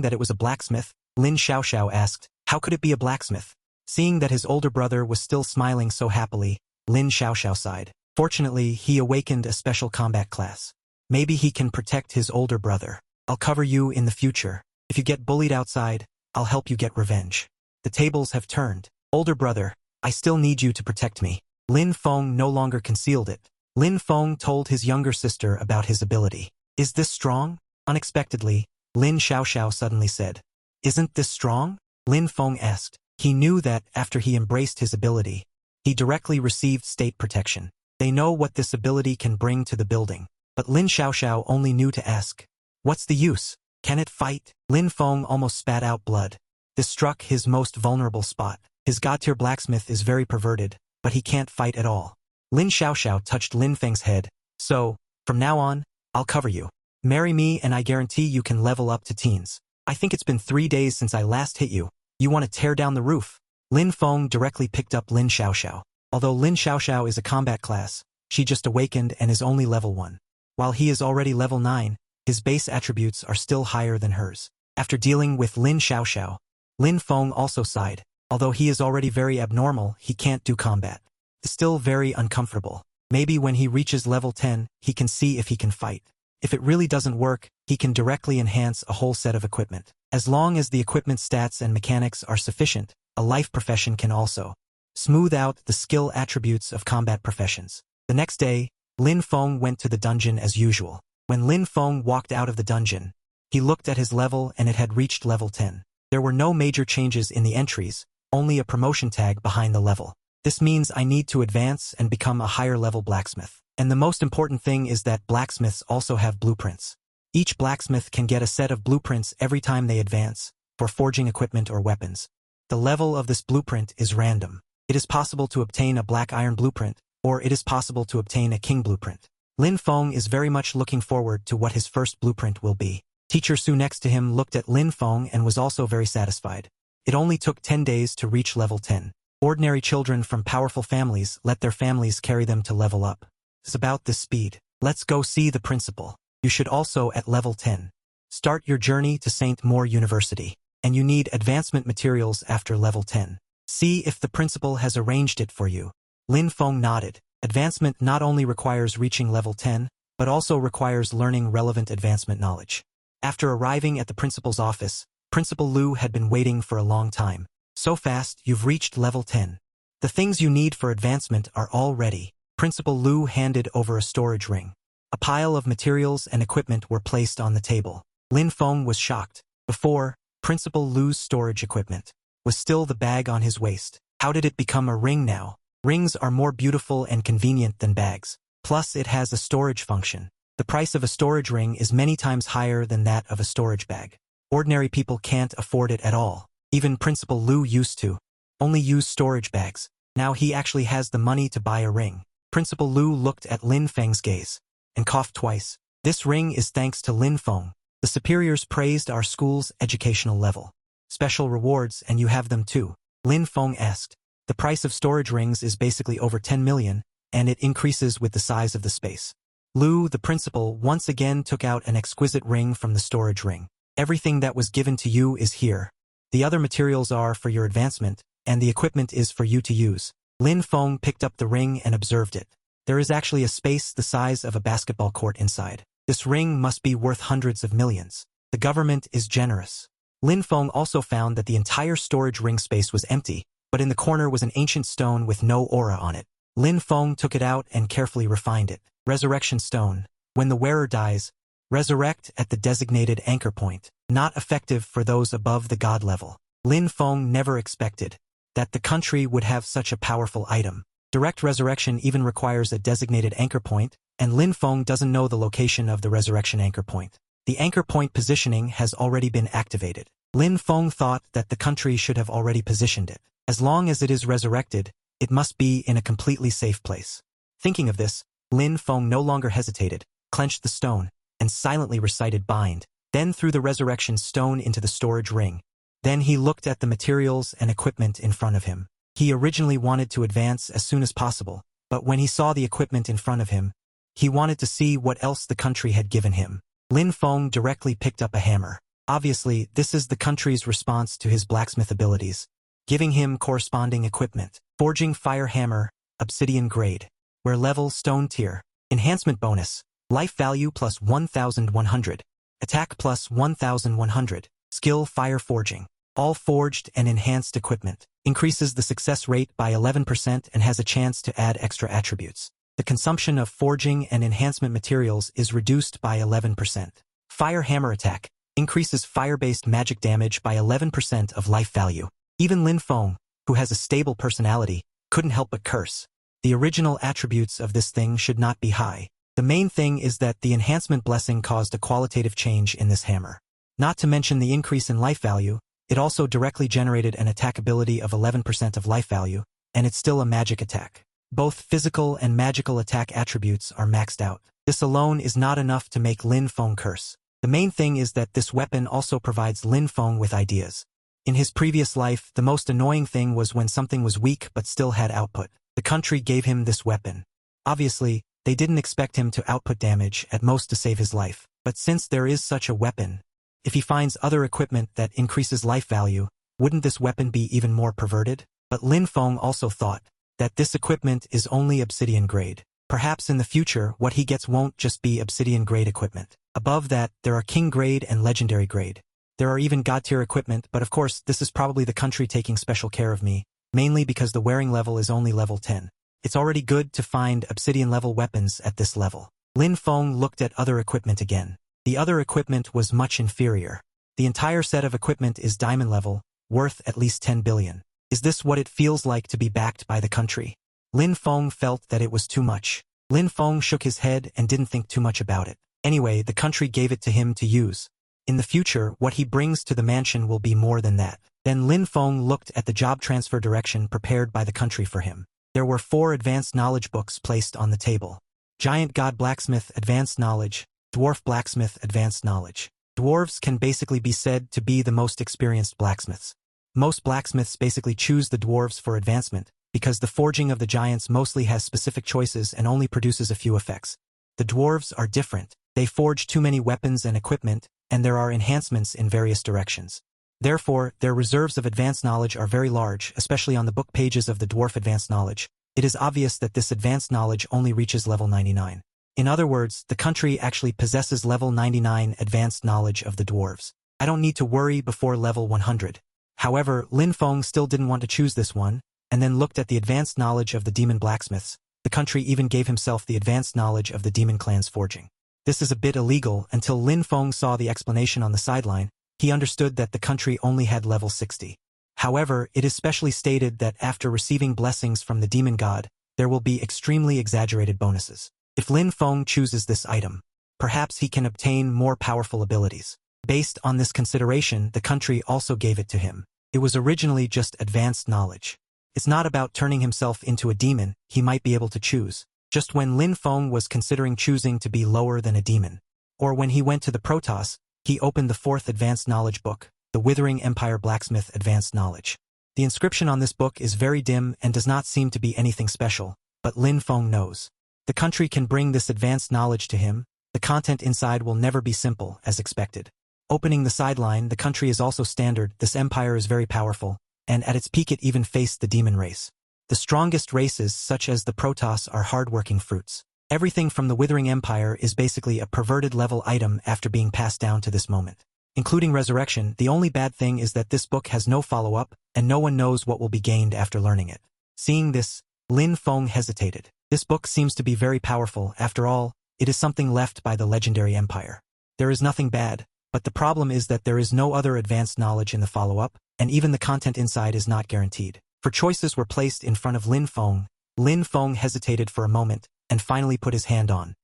that it was a blacksmith, Lin Xiaoxiao asked, how could it be a blacksmith? Seeing that his older brother was still smiling so happily, Lin Xiaoxiao sighed. Fortunately, he awakened a special combat class. Maybe he can protect his older brother. I'll cover you in the future. If you get bullied outside, I'll help you get revenge. The tables have turned. Older brother, I still need you to protect me. Lin Feng no longer concealed it. Lin Feng told his younger sister about his ability. Is this strong? Unexpectedly, Lin Xiaoxiao suddenly said. Isn't this strong? Lin Feng asked. He knew that, after he embraced his ability, he directly received state protection. They know what this ability can bring to the building. But Lin Xiaoxiao only knew to ask. What's the use? Can it fight? Lin Feng almost spat out blood. This struck his most vulnerable spot. His god-tier blacksmith is very perverted, but he can't fight at all. Lin Xiaoxiao touched Lin Feng's head. So, from now on, I'll cover you. Marry me and I guarantee you can level up to teens. I think it's been 3 days since I last hit you. You want to tear down the roof? Lin Feng directly picked up Lin Xiaoxiao. Although Lin Xiaoxiao is a combat class, she just awakened and is only level 1. While he is already level 9, his base attributes are still higher than hers. After dealing with Lin Xiaoxiao, Lin Feng also sighed. Although he is already very abnormal, he can't do combat. Still very uncomfortable. Maybe when he reaches level 10, he can see if he can fight. If it really doesn't work, he can directly enhance a whole set of equipment. As long as the equipment stats and mechanics are sufficient, a life profession can also smooth out the skill attributes of combat professions. The next day, Lin Feng went to the dungeon as usual. When Lin Feng walked out of the dungeon, he looked at his level and it had reached level 10. There were no major changes in the entries, only a promotion tag behind the level. This means I need to advance and become a higher level blacksmith. And the most important thing is that blacksmiths also have blueprints. Each blacksmith can get a set of blueprints every time they advance, for forging equipment or weapons. The level of this blueprint is random. It is possible to obtain a black iron blueprint, or it is possible to obtain a king blueprint. Lin Feng is very much looking forward to what his first blueprint will be. Teacher Su next to him looked at Lin Feng and was also very satisfied. It only took 10 days to reach level 10. Ordinary children from powerful families let their families carry them to level up. It's about this speed. Let's go see the principal. You should also at level 10. Start your journey to St. Moore University, and you need advancement materials after level 10. See if the principal has arranged it for you. Lin Feng nodded. Advancement not only requires reaching level 10, but also requires learning relevant advancement knowledge. After arriving at the principal's office, Principal Lu had been waiting for a long time. So fast, you've reached level 10. The things you need for advancement are all ready. Principal Lu handed over a storage ring. A pile of materials and equipment were placed on the table. Lin Feng was shocked. Before, Principal Lu's storage equipment was still the bag on his waist. How did it become a ring now? Rings are more beautiful and convenient than bags. Plus, it has a storage function. The price of a storage ring is many times higher than that of a storage bag. Ordinary people can't afford it at all. Even Principal Lu used to only use storage bags. Now he actually has the money to buy a ring. Principal Lu looked at Lin Feng's gaze and coughed twice. This ring is thanks to Lin Feng. The superiors praised our school's educational level. Special rewards, and you have them too. Lin Feng asked. The price of storage rings is basically over 10 million, and it increases with the size of the space. Lu, the principal, once again took out an exquisite ring from the storage ring. Everything that was given to you is here. The other materials are for your advancement, and the equipment is for you to use. Lin Feng picked up the ring and observed it. There is actually a space the size of a basketball court inside. This ring must be worth hundreds of millions. The government is generous. Lin Feng also found that the entire storage ring space was empty, but in the corner was an ancient stone with no aura on it. Lin Feng took it out and carefully refined it. Resurrection stone. When the wearer dies, resurrect at the designated anchor point. Not effective for those above the god level. Lin Feng never expected that the country would have such a powerful item. Direct resurrection even requires a designated anchor point, and Lin Feng doesn't know the location of the resurrection anchor point. The anchor point positioning has already been activated. Lin Feng thought that the country should have already positioned it. As long as it is resurrected, it must be in a completely safe place. Thinking of this, Lin Feng no longer hesitated, clenched the stone, and silently recited bind, then threw the resurrection stone into the storage ring. Then he looked at the materials and equipment in front of him. He originally wanted to advance as soon as possible, but when he saw the equipment in front of him, He wanted to see what else the country had given him. Lin Feng directly picked up a hammer. Obviously, this is the country's response to his blacksmith abilities, giving him corresponding equipment. Forging fire hammer, obsidian grade. Where level stone tier. Enhancement bonus. Life value plus 1100. Attack plus 1100. Skill fire forging. All forged and enhanced equipment. Increases the success rate by 11% and has a chance to add extra attributes. The consumption of forging and enhancement materials is reduced by 11%. Fire hammer attack. Increases fire-based magic damage by 11% of life value. Even Lin Feng, who has a stable personality, couldn't help but curse. The original attributes of this thing should not be high. The main thing is that the enhancement blessing caused a qualitative change in this hammer. Not to mention the increase in life value, it also directly generated an attack ability of 11% of life value, and it's still a magic attack. Both physical and magical attack attributes are maxed out. This alone is not enough to make Lin Feng curse. The main thing is that this weapon also provides Lin Feng with ideas. In his previous life, the most annoying thing was when something was weak but still had output. The country gave him this weapon. Obviously, they didn't expect him to output damage at most to save his life, but since there is such a weapon, if he finds other equipment that increases life value, wouldn't this weapon be even more perverted? But Lin Feng also thought that this equipment is only obsidian grade. Perhaps in the future what he gets won't just be obsidian grade equipment. Above that, there are king grade and legendary grade. There are even god tier equipment, but of course this is probably the country taking special care of me, mainly because the wearing level is only level 10. It's already good to find obsidian level weapons at this level. Lin Feng looked at other equipment again. The other equipment was much inferior. The entire set of equipment is diamond level, worth at least 10 billion. Is this what it feels like to be backed by the country? Lin Feng felt that it was too much. Lin Feng shook his head and didn't think too much about it. Anyway, the country gave it to him to use. In the future, what he brings to the mansion will be more than that. Then Lin Feng looked at the job transfer direction prepared by the country for him. There were 4 advanced knowledge books placed on the table. Giant God Blacksmith Advanced Knowledge, Dwarf Blacksmith Advanced Knowledge. Dwarves can basically be said to be the most experienced blacksmiths. Most blacksmiths basically choose the dwarves for advancement, because the forging of the giants mostly has specific choices and only produces a few effects. The dwarves are different. They forge too many weapons and equipment, and there are enhancements in various directions. Therefore, their reserves of advanced knowledge are very large, especially on the book pages of the Dwarf Advanced Knowledge. It is obvious that this advanced knowledge only reaches level 99. In other words, the country actually possesses level 99 advanced knowledge of the dwarves. I don't need to worry before level 100. However, Lin Feng still didn't want to choose this one, and then looked at the advanced knowledge of the demon blacksmiths. The country even gave himself the advanced knowledge of the demon clan's forging. This is a bit illegal until Lin Feng saw the explanation on the sideline. He understood that the country only had level 60. However, it is specially stated that after receiving blessings from the demon god, there will be extremely exaggerated bonuses. If Lin Feng chooses this item, perhaps he can obtain more powerful abilities. Based on this consideration, the country also gave it to him. It was originally just advanced knowledge. It's not about turning himself into a demon, he might be able to choose. Just when Lin Feng was considering choosing to be lower than a demon, or when he went to the Protoss, he opened the 4th advanced knowledge book, the Withering Empire Blacksmith Advanced Knowledge. The inscription on this book is very dim and does not seem to be anything special, but Lin Feng knows. The country can bring this advanced knowledge to him. The content inside will never be simple, as expected. Opening the sideline, the country is also standard. This empire is very powerful, and at its peak it even faced the demon race. The strongest races, such as the Protoss, are hard-working fruits. Everything from the Withering Empire is basically a perverted level item after being passed down to this moment. Including resurrection, the only bad thing is that this book has no follow-up, and no one knows what will be gained after learning it. Seeing this, Lin Feng hesitated. This book seems to be very powerful. After all, it is something left by the legendary empire. There is nothing bad, but the problem is that there is no other advanced knowledge in the follow-up, and even the content inside is not guaranteed. For choices were placed in front of Lin Feng. Lin Feng hesitated for a moment, and finally put his hand on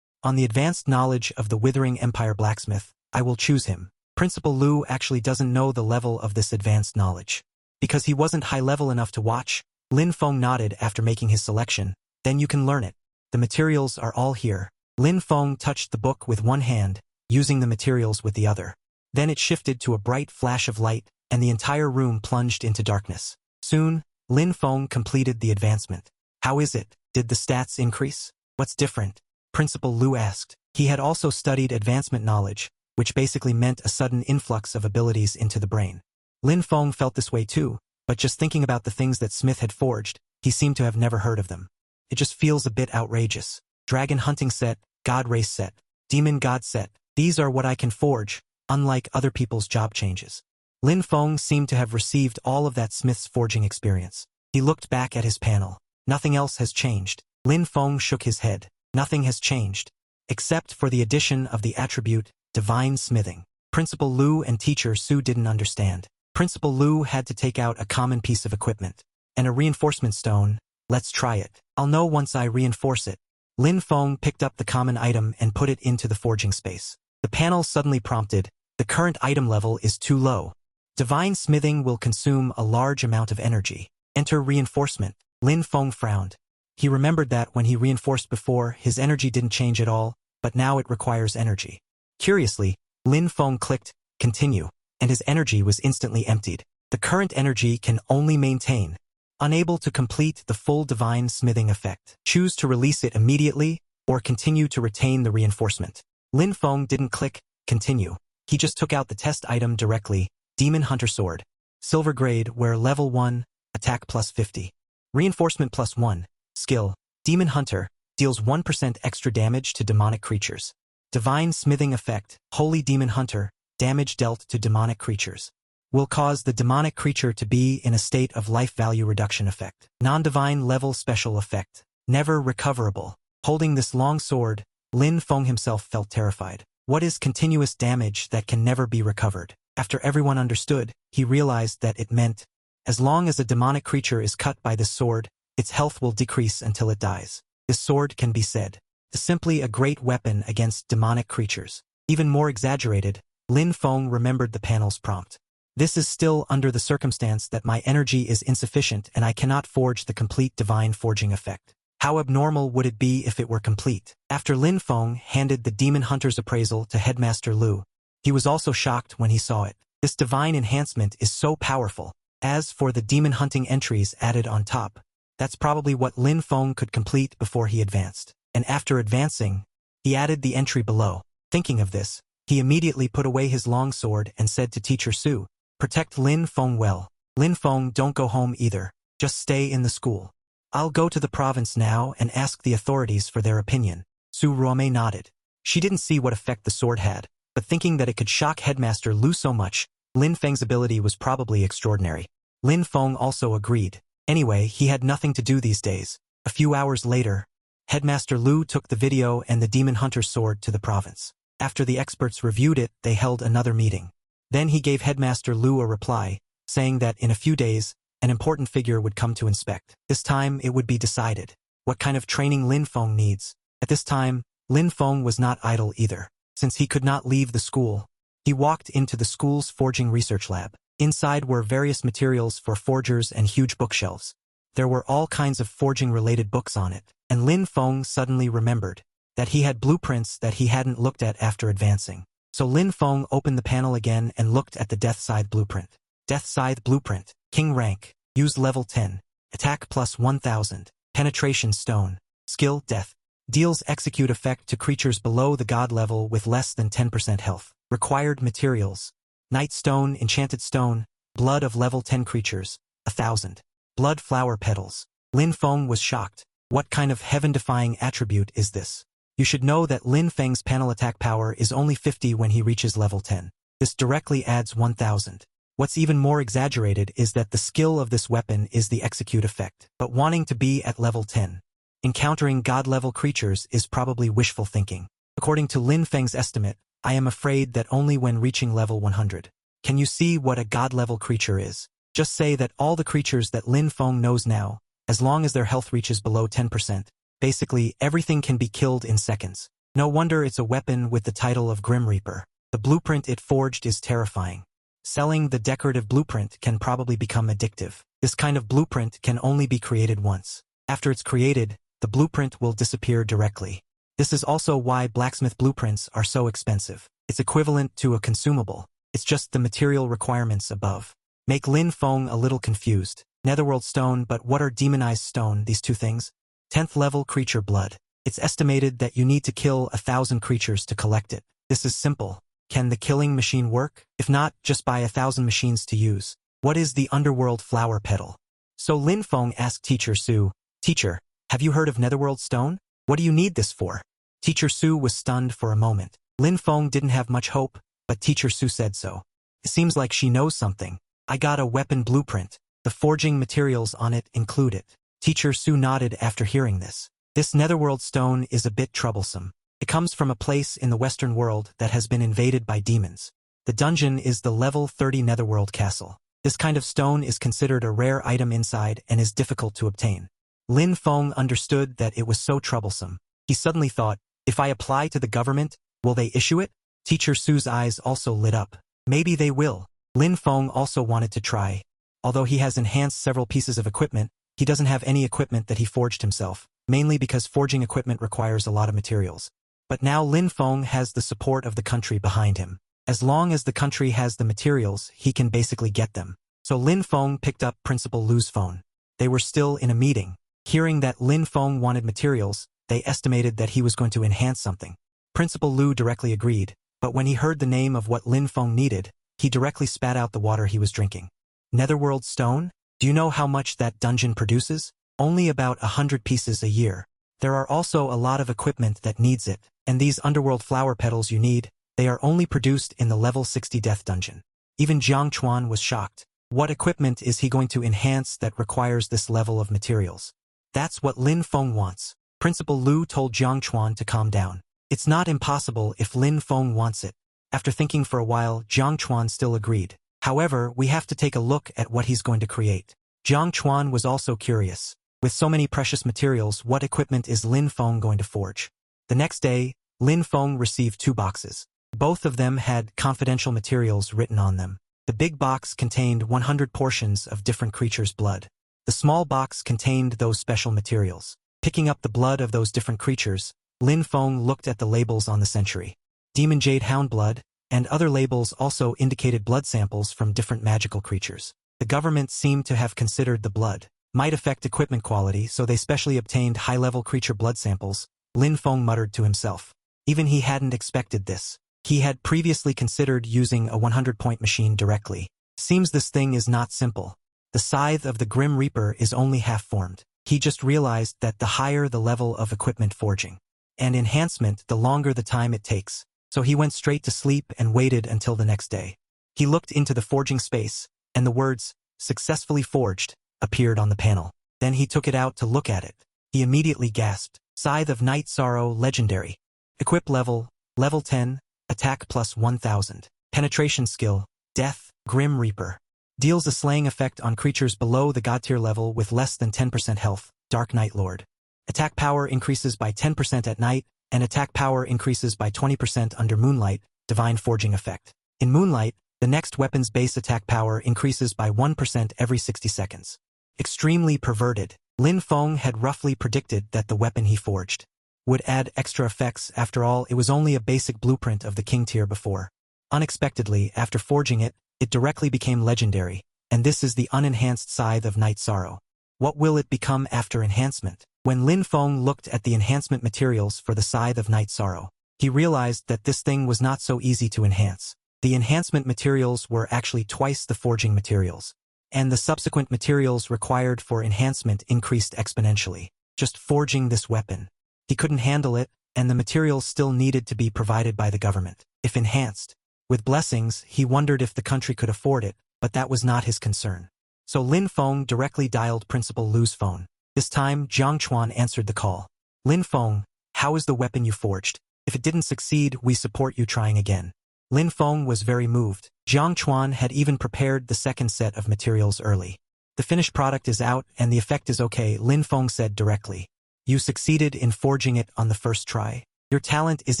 the advanced knowledge of the Withering Empire Blacksmith. I will choose him. Principal Liu actually doesn't know the level of this advanced knowledge. Because he wasn't high level enough to watch, Lin Feng nodded after making his selection. Then you can learn it. The materials are all here. Lin Feng touched the book with one hand, using the materials with the other. Then it shifted to a bright flash of light, and the entire room plunged into darkness. Soon, Lin Feng completed the advancement. How is it? Did the stats increase? What's different? Principal Lu asked. He had also studied advancement knowledge, which basically meant a sudden influx of abilities into the brain. Lin Feng felt this way too, but just thinking about the things that Smith had forged, he seemed to have never heard of them. It just feels a bit outrageous. Dragon hunting set, god race set, demon god set. These are what I can forge, unlike other people's job changes. Lin Feng seemed to have received all of that Smith's forging experience. He looked back at his panel. Nothing else has changed. Lin Feng shook his head. Nothing has changed, except for the addition of the attribute, divine smithing. Principal Lu and Teacher Su didn't understand. Principal Lu had to take out a common piece of equipment. And a reinforcement stone. Let's try it. I'll know once I reinforce it. Lin Feng picked up the common item and put it into the forging space. The panel suddenly prompted, the current item level is too low. Divine smithing will consume a large amount of energy. Enter reinforcement. Lin Feng frowned. He remembered that when he reinforced before, his energy didn't change at all, but now it requires energy. Curiously, Lin Feng clicked, continue, and his energy was instantly emptied. The current energy can only maintain. Unable to complete the full divine smithing effect. Choose to release it immediately, or continue to retain the reinforcement. Lin Feng didn't click, continue. He just took out the test item directly, Demon Hunter Sword. Silver grade, where level 1, attack plus 50. Reinforcement plus 1. Skill, Demon Hunter, deals 1% extra damage to demonic creatures. Divine Smithing Effect, Holy Demon Hunter, damage dealt to demonic creatures. Will cause the demonic creature to be in a state of life value reduction effect. Non-divine level special effect, never recoverable. Holding this long sword, Lin Feng himself felt terrified. What is continuous damage that can never be recovered? After everyone understood, he realized that it meant, as long as a demonic creature is cut by this sword, its health will decrease until it dies. This sword can be said is simply a great weapon against demonic creatures. Even more exaggerated, Lin Feng remembered the panel's prompt. This is still under the circumstance that my energy is insufficient and I cannot forge the complete divine forging effect. How abnormal would it be if it were complete? After Lin Feng handed the Demon Hunter's appraisal to Headmaster Lu, he was also shocked when he saw it. This divine enhancement is so powerful. As for the demon hunting entries added on top, that's probably what Lin Feng could complete before he advanced. And after advancing, he added the entry below. Thinking of this, he immediately put away his long sword and said to Teacher Su, protect Lin Feng well. Lin Feng, don't go home either. Just stay in the school. I'll go to the province now and ask the authorities for their opinion. Su Ruomei nodded. She didn't see what effect the sword had, but thinking that it could shock Headmaster Lu so much, Lin Feng's ability was probably extraordinary. Lin Feng also agreed. Anyway, he had nothing to do these days. A few hours later, Headmaster Lu took the video and the Demon Hunter's sword to the province. After the experts reviewed it, they held another meeting. Then he gave Headmaster Lu a reply, saying that in a few days, an important figure would come to inspect. This time, it would be decided what kind of training Lin Feng needs. At this time, Lin Feng was not idle either. Since he could not leave the school, he walked into the school's forging research lab. Inside were various materials for forgers and huge bookshelves. There were all kinds of forging-related books on it, and Lin Feng suddenly remembered that he had blueprints that he hadn't looked at after advancing. So Lin Feng opened the panel again and looked at the Death Scythe blueprint. Death Scythe blueprint, King rank, use level 10, attack plus 1000, penetration stone, skill death, deals execute effect to creatures below the god level with less than 10% health. Required materials, night stone, enchanted stone, blood of level 10 creatures, 1000. Blood flower petals. Lin Feng was shocked. What kind of heaven-defying attribute is this? You should know that Lin Feng's panel attack power is only 50 when he reaches level 10. This directly adds 1000. What's even more exaggerated is that the skill of this weapon is the execute effect. But wanting to be at level 10, encountering god-level creatures is probably wishful thinking. According to Lin Feng's estimate, I am afraid that only when reaching level 100. Can you see what a god-level creature is? Just say that all the creatures that Lin Feng knows now, as long as their health reaches below 10%, basically everything can be killed in seconds. No wonder it's a weapon with the title of Grim Reaper. The blueprint it forged is terrifying. Selling the decorative blueprint can probably become addictive. This kind of blueprint can only be created once. After it's created, the blueprint will disappear directly. This is also why blacksmith blueprints are so expensive. It's equivalent to a consumable. It's just the material requirements above make Lin Feng a little confused. Netherworld stone, but what are demonized stone, these two things? 10th level creature blood. It's estimated that you need to kill 1,000 creatures to collect it. This is simple. Can the killing machine work? If not, just buy 1,000 machines to use. What is the underworld flower petal? So Lin Feng asked Teacher Su, Teacher, have you heard of netherworld stone? What do you need this for? Teacher Su was stunned for a moment. Lin Feng didn't have much hope, but Teacher Su said so. It seems like she knows something. I got a weapon blueprint. The forging materials on it include it. Teacher Su nodded after hearing this. This netherworld stone is a bit troublesome. It comes from a place in the Western world that has been invaded by demons. The dungeon is the level 30 netherworld castle. This kind of stone is considered a rare item inside and is difficult to obtain. Lin Feng understood that it was so troublesome. He suddenly thought, if I apply to the government, will they issue it? Teacher Su's eyes also lit up. Maybe they will. Lin Feng also wanted to try. Although he has enhanced several pieces of equipment, he doesn't have any equipment that he forged himself, mainly because forging equipment requires a lot of materials. But now Lin Feng has the support of the country behind him. As long as the country has the materials, he can basically get them. So Lin Feng picked up Principal Lu's phone. They were still in a meeting. Hearing that Lin Feng wanted materials, they estimated that he was going to enhance something. Principal Lu directly agreed, but when he heard the name of what Lin Feng needed, he directly spat out the water he was drinking. Netherworld stone? Do you know how much that dungeon produces? Only about 100 pieces a year. There are also a lot of equipment that needs it, and these underworld flower petals you need, they are only produced in the level 60 death dungeon. Even Jiang Chuan was shocked. What equipment is he going to enhance that requires this level of materials? That's what Lin Feng wants. Principal Lu told Jiang Chuan to calm down. It's not impossible if Lin Feng wants it. After thinking for a while, Jiang Chuan still agreed. However, we have to take a look at what he's going to create. Jiang Chuan was also curious. With so many precious materials, what equipment is Lin Feng going to forge? The next day, Lin Feng received 2 boxes. Both of them had confidential materials written on them. The big box contained 100 portions of different creatures' blood. The small box contained those special materials. Picking up the blood of those different creatures, Lin Feng looked at the labels on the century. Demon Jade Hound blood, and other labels also indicated blood samples from different magical creatures. The government seemed to have considered the blood might affect equipment quality, so they specially obtained high-level creature blood samples. Lin Feng muttered to himself. Even he hadn't expected this. He had previously considered using a 100-point machine directly. Seems this thing is not simple. The Scythe of the Grim Reaper is only half-formed. He just realized that the higher the level of equipment forging and enhancement, the longer the time it takes. So he went straight to sleep and waited until the next day. He looked into the forging space, and the words, "Successfully forged," appeared on the panel. Then he took it out to look at it. He immediately gasped. Scythe of Night Sorrow Legendary. Equip level 10, attack plus 1000. Penetration skill, Death, Grim Reaper. Deals a slaying effect on creatures below the god tier level with less than 10% health, Dark Night Lord. Attack power increases by 10% at night, and attack power increases by 20% under Moonlight, Divine Forging effect. In Moonlight, the next weapon's base attack power increases by 1% every 60 seconds. Extremely perverted. Lin Feng had roughly predicted that the weapon he forged would add extra effects. After all, it was only a basic blueprint of the king tier before. Unexpectedly, after forging it, it directly became legendary, and this is the unenhanced Scythe of Night Sorrow. What will it become after enhancement? When Lin Feng looked at the enhancement materials for the Scythe of Night Sorrow, he realized that this thing was not so easy to enhance. The enhancement materials were actually twice the forging materials, and the subsequent materials required for enhancement increased exponentially. Just forging this weapon, he couldn't handle it, and the materials still needed to be provided by the government. If enhanced with blessings, he wondered if the country could afford it, but that was not his concern. So Lin Feng directly dialed Principal Lu's phone. This time, Jiang Chuan answered the call. Lin Feng, how is the weapon you forged? If it didn't succeed, we support you trying again. Lin Feng was very moved. Jiang Chuan had even prepared the second set of materials early. The finished product is out and the effect is okay, Lin Feng said directly. You succeeded in forging it on the first try. Your talent is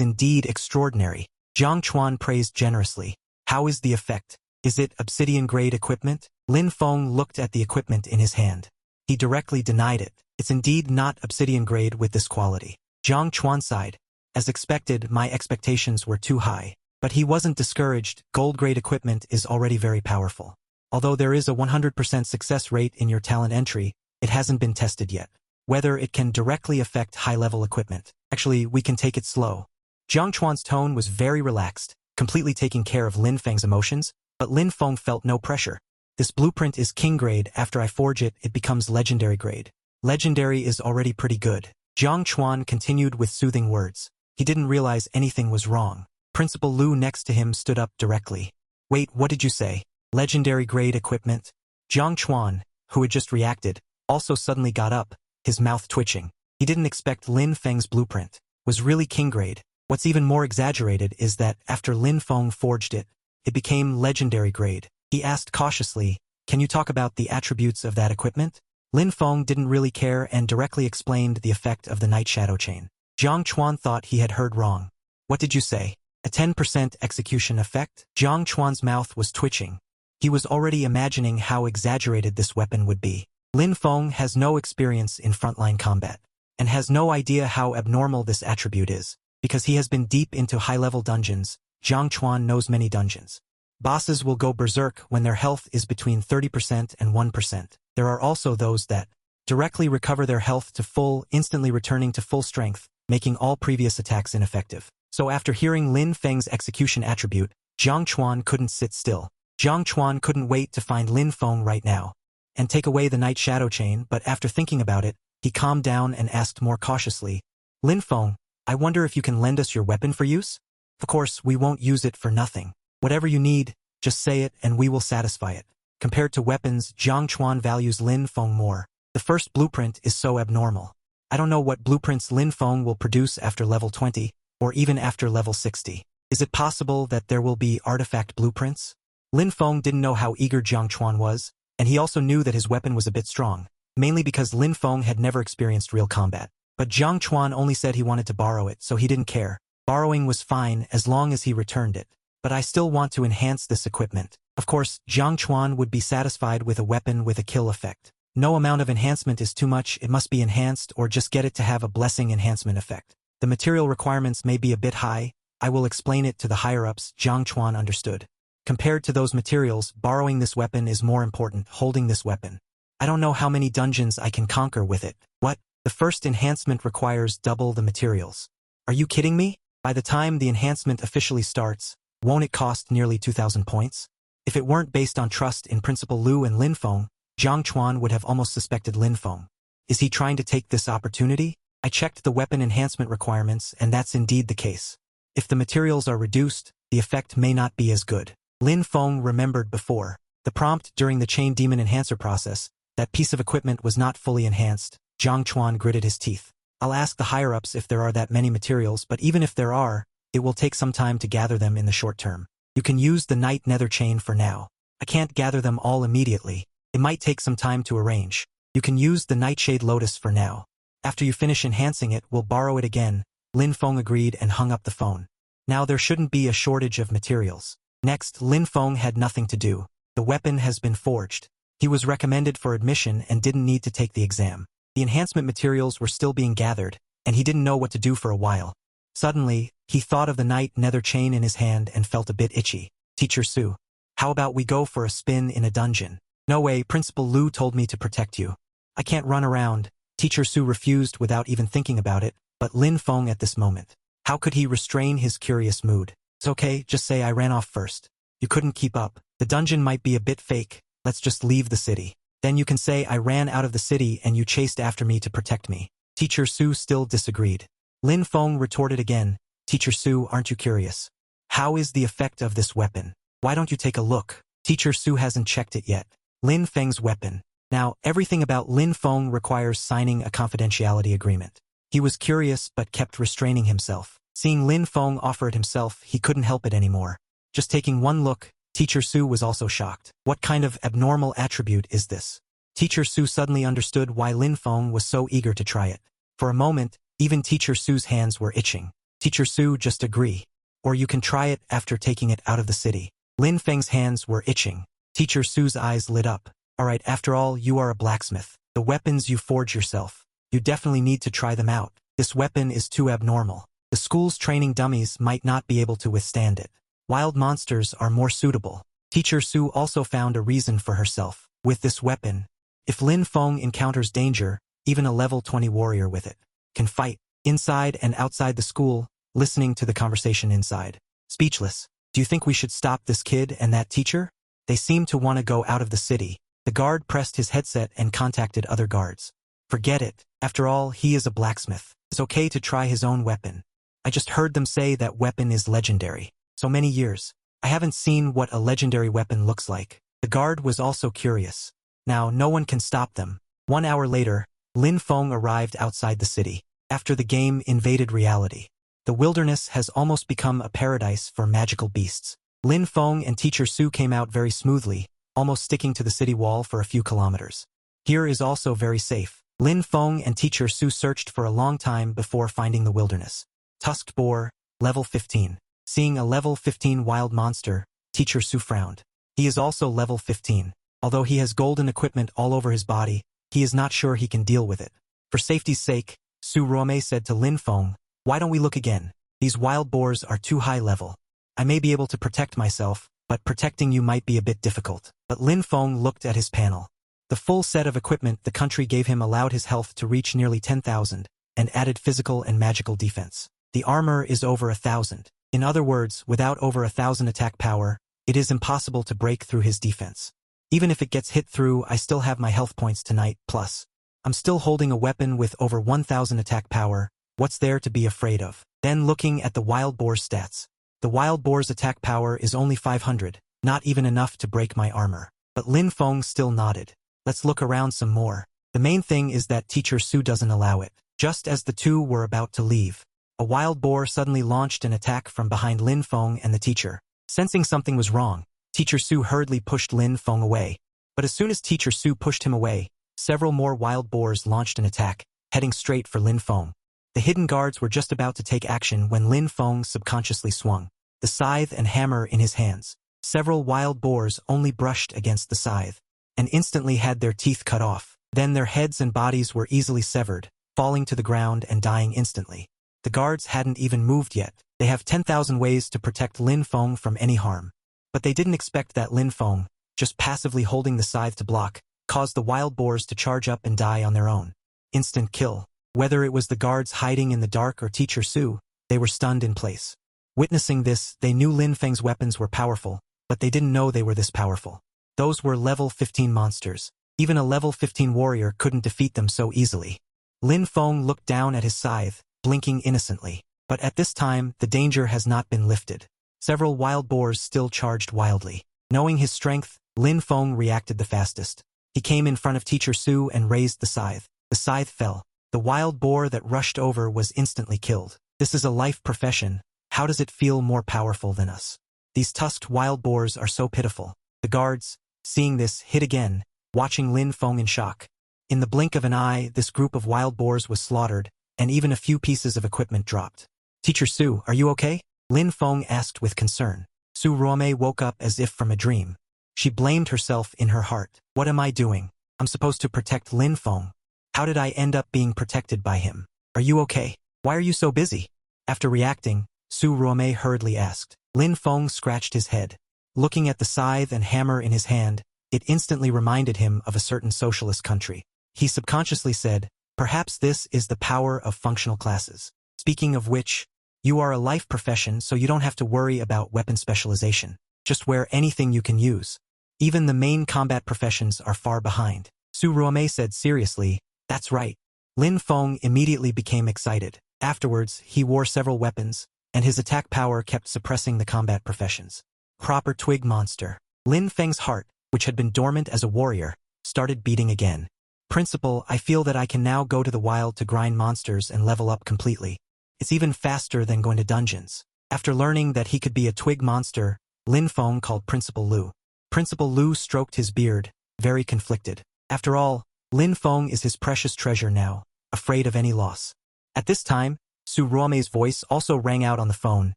indeed extraordinary. Jiang Chuan praised generously. How is the effect? Is it obsidian-grade equipment? Lin Feng looked at the equipment in his hand. He directly denied it. It's indeed not obsidian-grade with this quality. Jiang Chuan sighed. As expected, my expectations were too high. But he wasn't discouraged. Gold-grade equipment is already very powerful. Although there is a 100% success rate in your talent entry, it hasn't been tested yet. whether it can directly affect high-level equipment. Actually, we can take it slow. Jiang Chuan's tone was very relaxed, completely taking care of Lin Feng's emotions, but Lin Feng felt no pressure. This blueprint is king grade. After I forge it, it becomes legendary grade. Legendary is already pretty good. Jiang Chuan continued with soothing words. He didn't realize anything was wrong. Principal Lu next to him stood up directly. Wait, what did you say? Legendary grade equipment? Jiang Chuan, who had just reacted, also suddenly got up, his mouth twitching. He didn't expect Lin Feng's blueprint was really king grade. What's even more exaggerated is that after Lin Feng forged it, it became legendary grade. He asked cautiously, can you talk about the attributes of that equipment? Lin Feng didn't really care and directly explained the effect of the night shadow chain. Jiang Chuan thought he had heard wrong. What did you say? A 10% execution effect? Jiang Chuan's mouth was twitching. He was already imagining how exaggerated this weapon would be. Lin Feng has no experience in frontline combat, and has no idea how abnormal this attribute is. Because he has been deep into high-level dungeons, Jiang Chuan knows many dungeons. Bosses will go berserk when their health is between 30% and 1%. There are also those that directly recover their health to full, instantly returning to full strength, making all previous attacks ineffective. So after hearing Lin Feng's execution attribute, Jiang Chuan couldn't sit still. Jiang Chuan couldn't wait to find Lin Feng right now and take away the night shadow chain, but after thinking about it, he calmed down and asked more cautiously, Lin Feng, I wonder if you can lend us your weapon for use? Of course, we won't use it for nothing. Whatever you need, just say it and we will satisfy it. Compared to weapons, Jiang Chuan values Lin Feng more. The first blueprint is so abnormal. I don't know what blueprints Lin Feng will produce after level 20, or even after level 60. Is it possible that there will be artifact blueprints? Lin Feng didn't know how eager Jiang Chuan was, and he also knew that his weapon was a bit strong, mainly because Lin Feng had never experienced real combat. But Jiang Chuan only said he wanted to borrow it, so he didn't care. Borrowing was fine as long as he returned it. But I still want to enhance this equipment. Of course, Jiang Chuan would be satisfied with a weapon with a kill effect. No amount of enhancement is too much, it must be enhanced or just get it to have a blessing enhancement effect. The material requirements may be a bit high, I will explain it to the higher-ups. Jiang Chuan understood. Compared to those materials, borrowing this weapon is more important, holding this weapon. I don't know how many dungeons I can conquer with it. What? The first enhancement requires double the materials. Are you kidding me? By the time the enhancement officially starts, won't it cost nearly 2,000 points? If it weren't based on trust in Principal Lu and Lin Feng, Jiang Chuan would have almost suspected Lin Feng. Is he trying to take this opportunity? I checked the weapon enhancement requirements and that's indeed the case. If the materials are reduced, the effect may not be as good. Lin Feng remembered before. The prompt during the Chain Demon Enhancer process, that piece of equipment was not fully enhanced. Jiang Chuan gritted his teeth. I'll ask the higher-ups if there are that many materials, but even if there are, it will take some time to gather them in the short term. You can use the Night Nether Chain for now. I can't gather them all immediately. It might take some time to arrange. You can use the Nightshade Lotus for now. After you finish enhancing it, we'll borrow it again. Lin Feng agreed and hung up the phone. Now there shouldn't be a shortage of materials. Next, Lin Feng had nothing to do. The weapon has been forged. He was recommended for admission and didn't need to take the exam. The enhancement materials were still being gathered, and he didn't know what to do for a while. Suddenly, he thought of the Night Nether Chain in his hand and felt a bit itchy. Teacher Su, how about we go for a spin in a dungeon? No way, Principal Lu told me to protect you. I can't run around. Teacher Su refused without even thinking about it, but Lin Feng at this moment. How could he restrain his curious mood? It's okay, just say I ran off first. You couldn't keep up. The dungeon might be a bit fake. Let's just leave the city. Then you can say I ran out of the city and you chased after me to protect me. Teacher Su still disagreed. Lin Feng retorted again. Teacher Su, aren't you curious? How is the effect of this weapon? Why don't you take a look? Teacher Su hasn't checked it yet. Lin Feng's weapon. Now, everything about Lin Feng requires signing a confidentiality agreement. He was curious but kept restraining himself. Seeing Lin Feng offer it himself, he couldn't help it anymore. Just taking one look, Teacher Su was also shocked. What kind of abnormal attribute is this? Teacher Su suddenly understood why Lin Feng was so eager to try it. For a moment, even Teacher Su's hands were itching. Teacher Su, just agree. Or you can try it after taking it out of the city. Lin Feng's hands were itching. Teacher Su's eyes lit up. Alright, after all, you are a blacksmith. The weapons you forge yourself. You definitely need to try them out. This weapon is too abnormal. The school's training dummies might not be able to withstand it. Wild monsters are more suitable. Teacher Su also found a reason for herself. With this weapon, if Lin Feng encounters danger, even a level 20 warrior with it can fight. Inside and outside the school, listening to the conversation inside. Speechless. Do you think we should stop this kid and that teacher? They seem to want to go out of the city. The guard pressed his headset and contacted other guards. Forget it. After all, he is a blacksmith. It's okay to try his own weapon. I just heard them say that weapon is legendary. So many years. I haven't seen what a legendary weapon looks like. The guard was also curious. Now, no one can stop them. 1 hour later, Lin Feng arrived outside the city. After the game invaded reality, the wilderness has almost become a paradise for magical beasts. Lin Feng and Teacher Su came out very smoothly, almost sticking to the city wall for a few kilometers. Here is also very safe. Lin Feng and Teacher Su searched for a long time before finding the wilderness. Tusked boar, level 15. Seeing a level 15 wild monster, Teacher Su frowned. He is also level 15. Although he has golden equipment all over his body, he is not sure he can deal with it. For safety's sake, Su Ruomei said to Lin Feng, "Why don't we look again? These wild boars are too high level. I may be able to protect myself, but protecting you might be a bit difficult." But Lin Feng looked at his panel. The full set of equipment the country gave him allowed his health to reach nearly 10,000, and added physical and magical defense. The armor is over 1,000. In other words, without over 1,000 attack power, it is impossible to break through his defense. Even if it gets hit through, I still have my health points tonight, plus I'm still holding a weapon with over 1,000 attack power. What's there to be afraid of? Then looking at the wild boar's stats. The wild boar's attack power is only 500, not even enough to break my armor. But Lin Feng still nodded. Let's look around some more. The main thing is that Teacher Su doesn't allow it. Just as the two were about to leave, a wild boar suddenly launched an attack from behind Lin Feng and the teacher. Sensing something was wrong, Teacher Su hurriedly pushed Lin Feng away. But as soon as Teacher Su pushed him away, several more wild boars launched an attack, heading straight for Lin Feng. The hidden guards were just about to take action when Lin Feng subconsciously swung the scythe and hammer in his hands. Several wild boars only brushed against the scythe, and instantly had their teeth cut off. Then their heads and bodies were easily severed, falling to the ground and dying instantly. The guards hadn't even moved yet. They have 10,000 ways to protect Lin Feng from any harm. But they didn't expect that Lin Feng, just passively holding the scythe to block, caused the wild boars to charge up and die on their own. Instant kill. Whether it was the guards hiding in the dark or Teacher Su, they were stunned in place. Witnessing this, they knew Lin Feng's weapons were powerful, but they didn't know they were this powerful. Those were level 15 monsters. Even a level 15 warrior couldn't defeat them so easily. Lin Feng looked down at his scythe, blinking innocently. But at this time, the danger has not been lifted. Several wild boars still charged wildly. Knowing his strength, Lin Feng reacted the fastest. He came in front of Teacher Su and raised the scythe. The scythe fell. The wild boar that rushed over was instantly killed. This is a life profession. How does it feel more powerful than us? These tusked wild boars are so pitiful. The guards, seeing this, hid again, watching Lin Feng in shock. In the blink of an eye, this group of wild boars was slaughtered, and even a few pieces of equipment dropped. Teacher Su, are you okay? Lin Feng asked with concern. Su Ruomei woke up as if from a dream. She blamed herself in her heart. What am I doing? I'm supposed to protect Lin Feng. How did I end up being protected by him? Are you okay? Why are you so busy? After reacting, Su Ruomei hurriedly asked. Lin Feng scratched his head. Looking at the scythe and hammer in his hand, it instantly reminded him of a certain socialist country. He subconsciously said, perhaps this is the power of functional classes. Speaking of which, you are a life profession, so you don't have to worry about weapon specialization. Just wear anything you can use. Even the main combat professions are far behind. Su Ruomei said seriously, that's right. Lin Feng immediately became excited. Afterwards, he wore several weapons, and his attack power kept suppressing the combat professions. Proper twig monster. Lin Feng's heart, which had been dormant as a warrior, started beating again. Principal, I feel that I can now go to the wild to grind monsters and level up completely. It's even faster than going to dungeons. After learning that he could be a twig monster, Lin Feng called Principal Lu. Principal Lu stroked his beard, very conflicted. After all, Lin Feng is his precious treasure now, afraid of any loss. At this time, Su Ruomei's voice also rang out on the phone.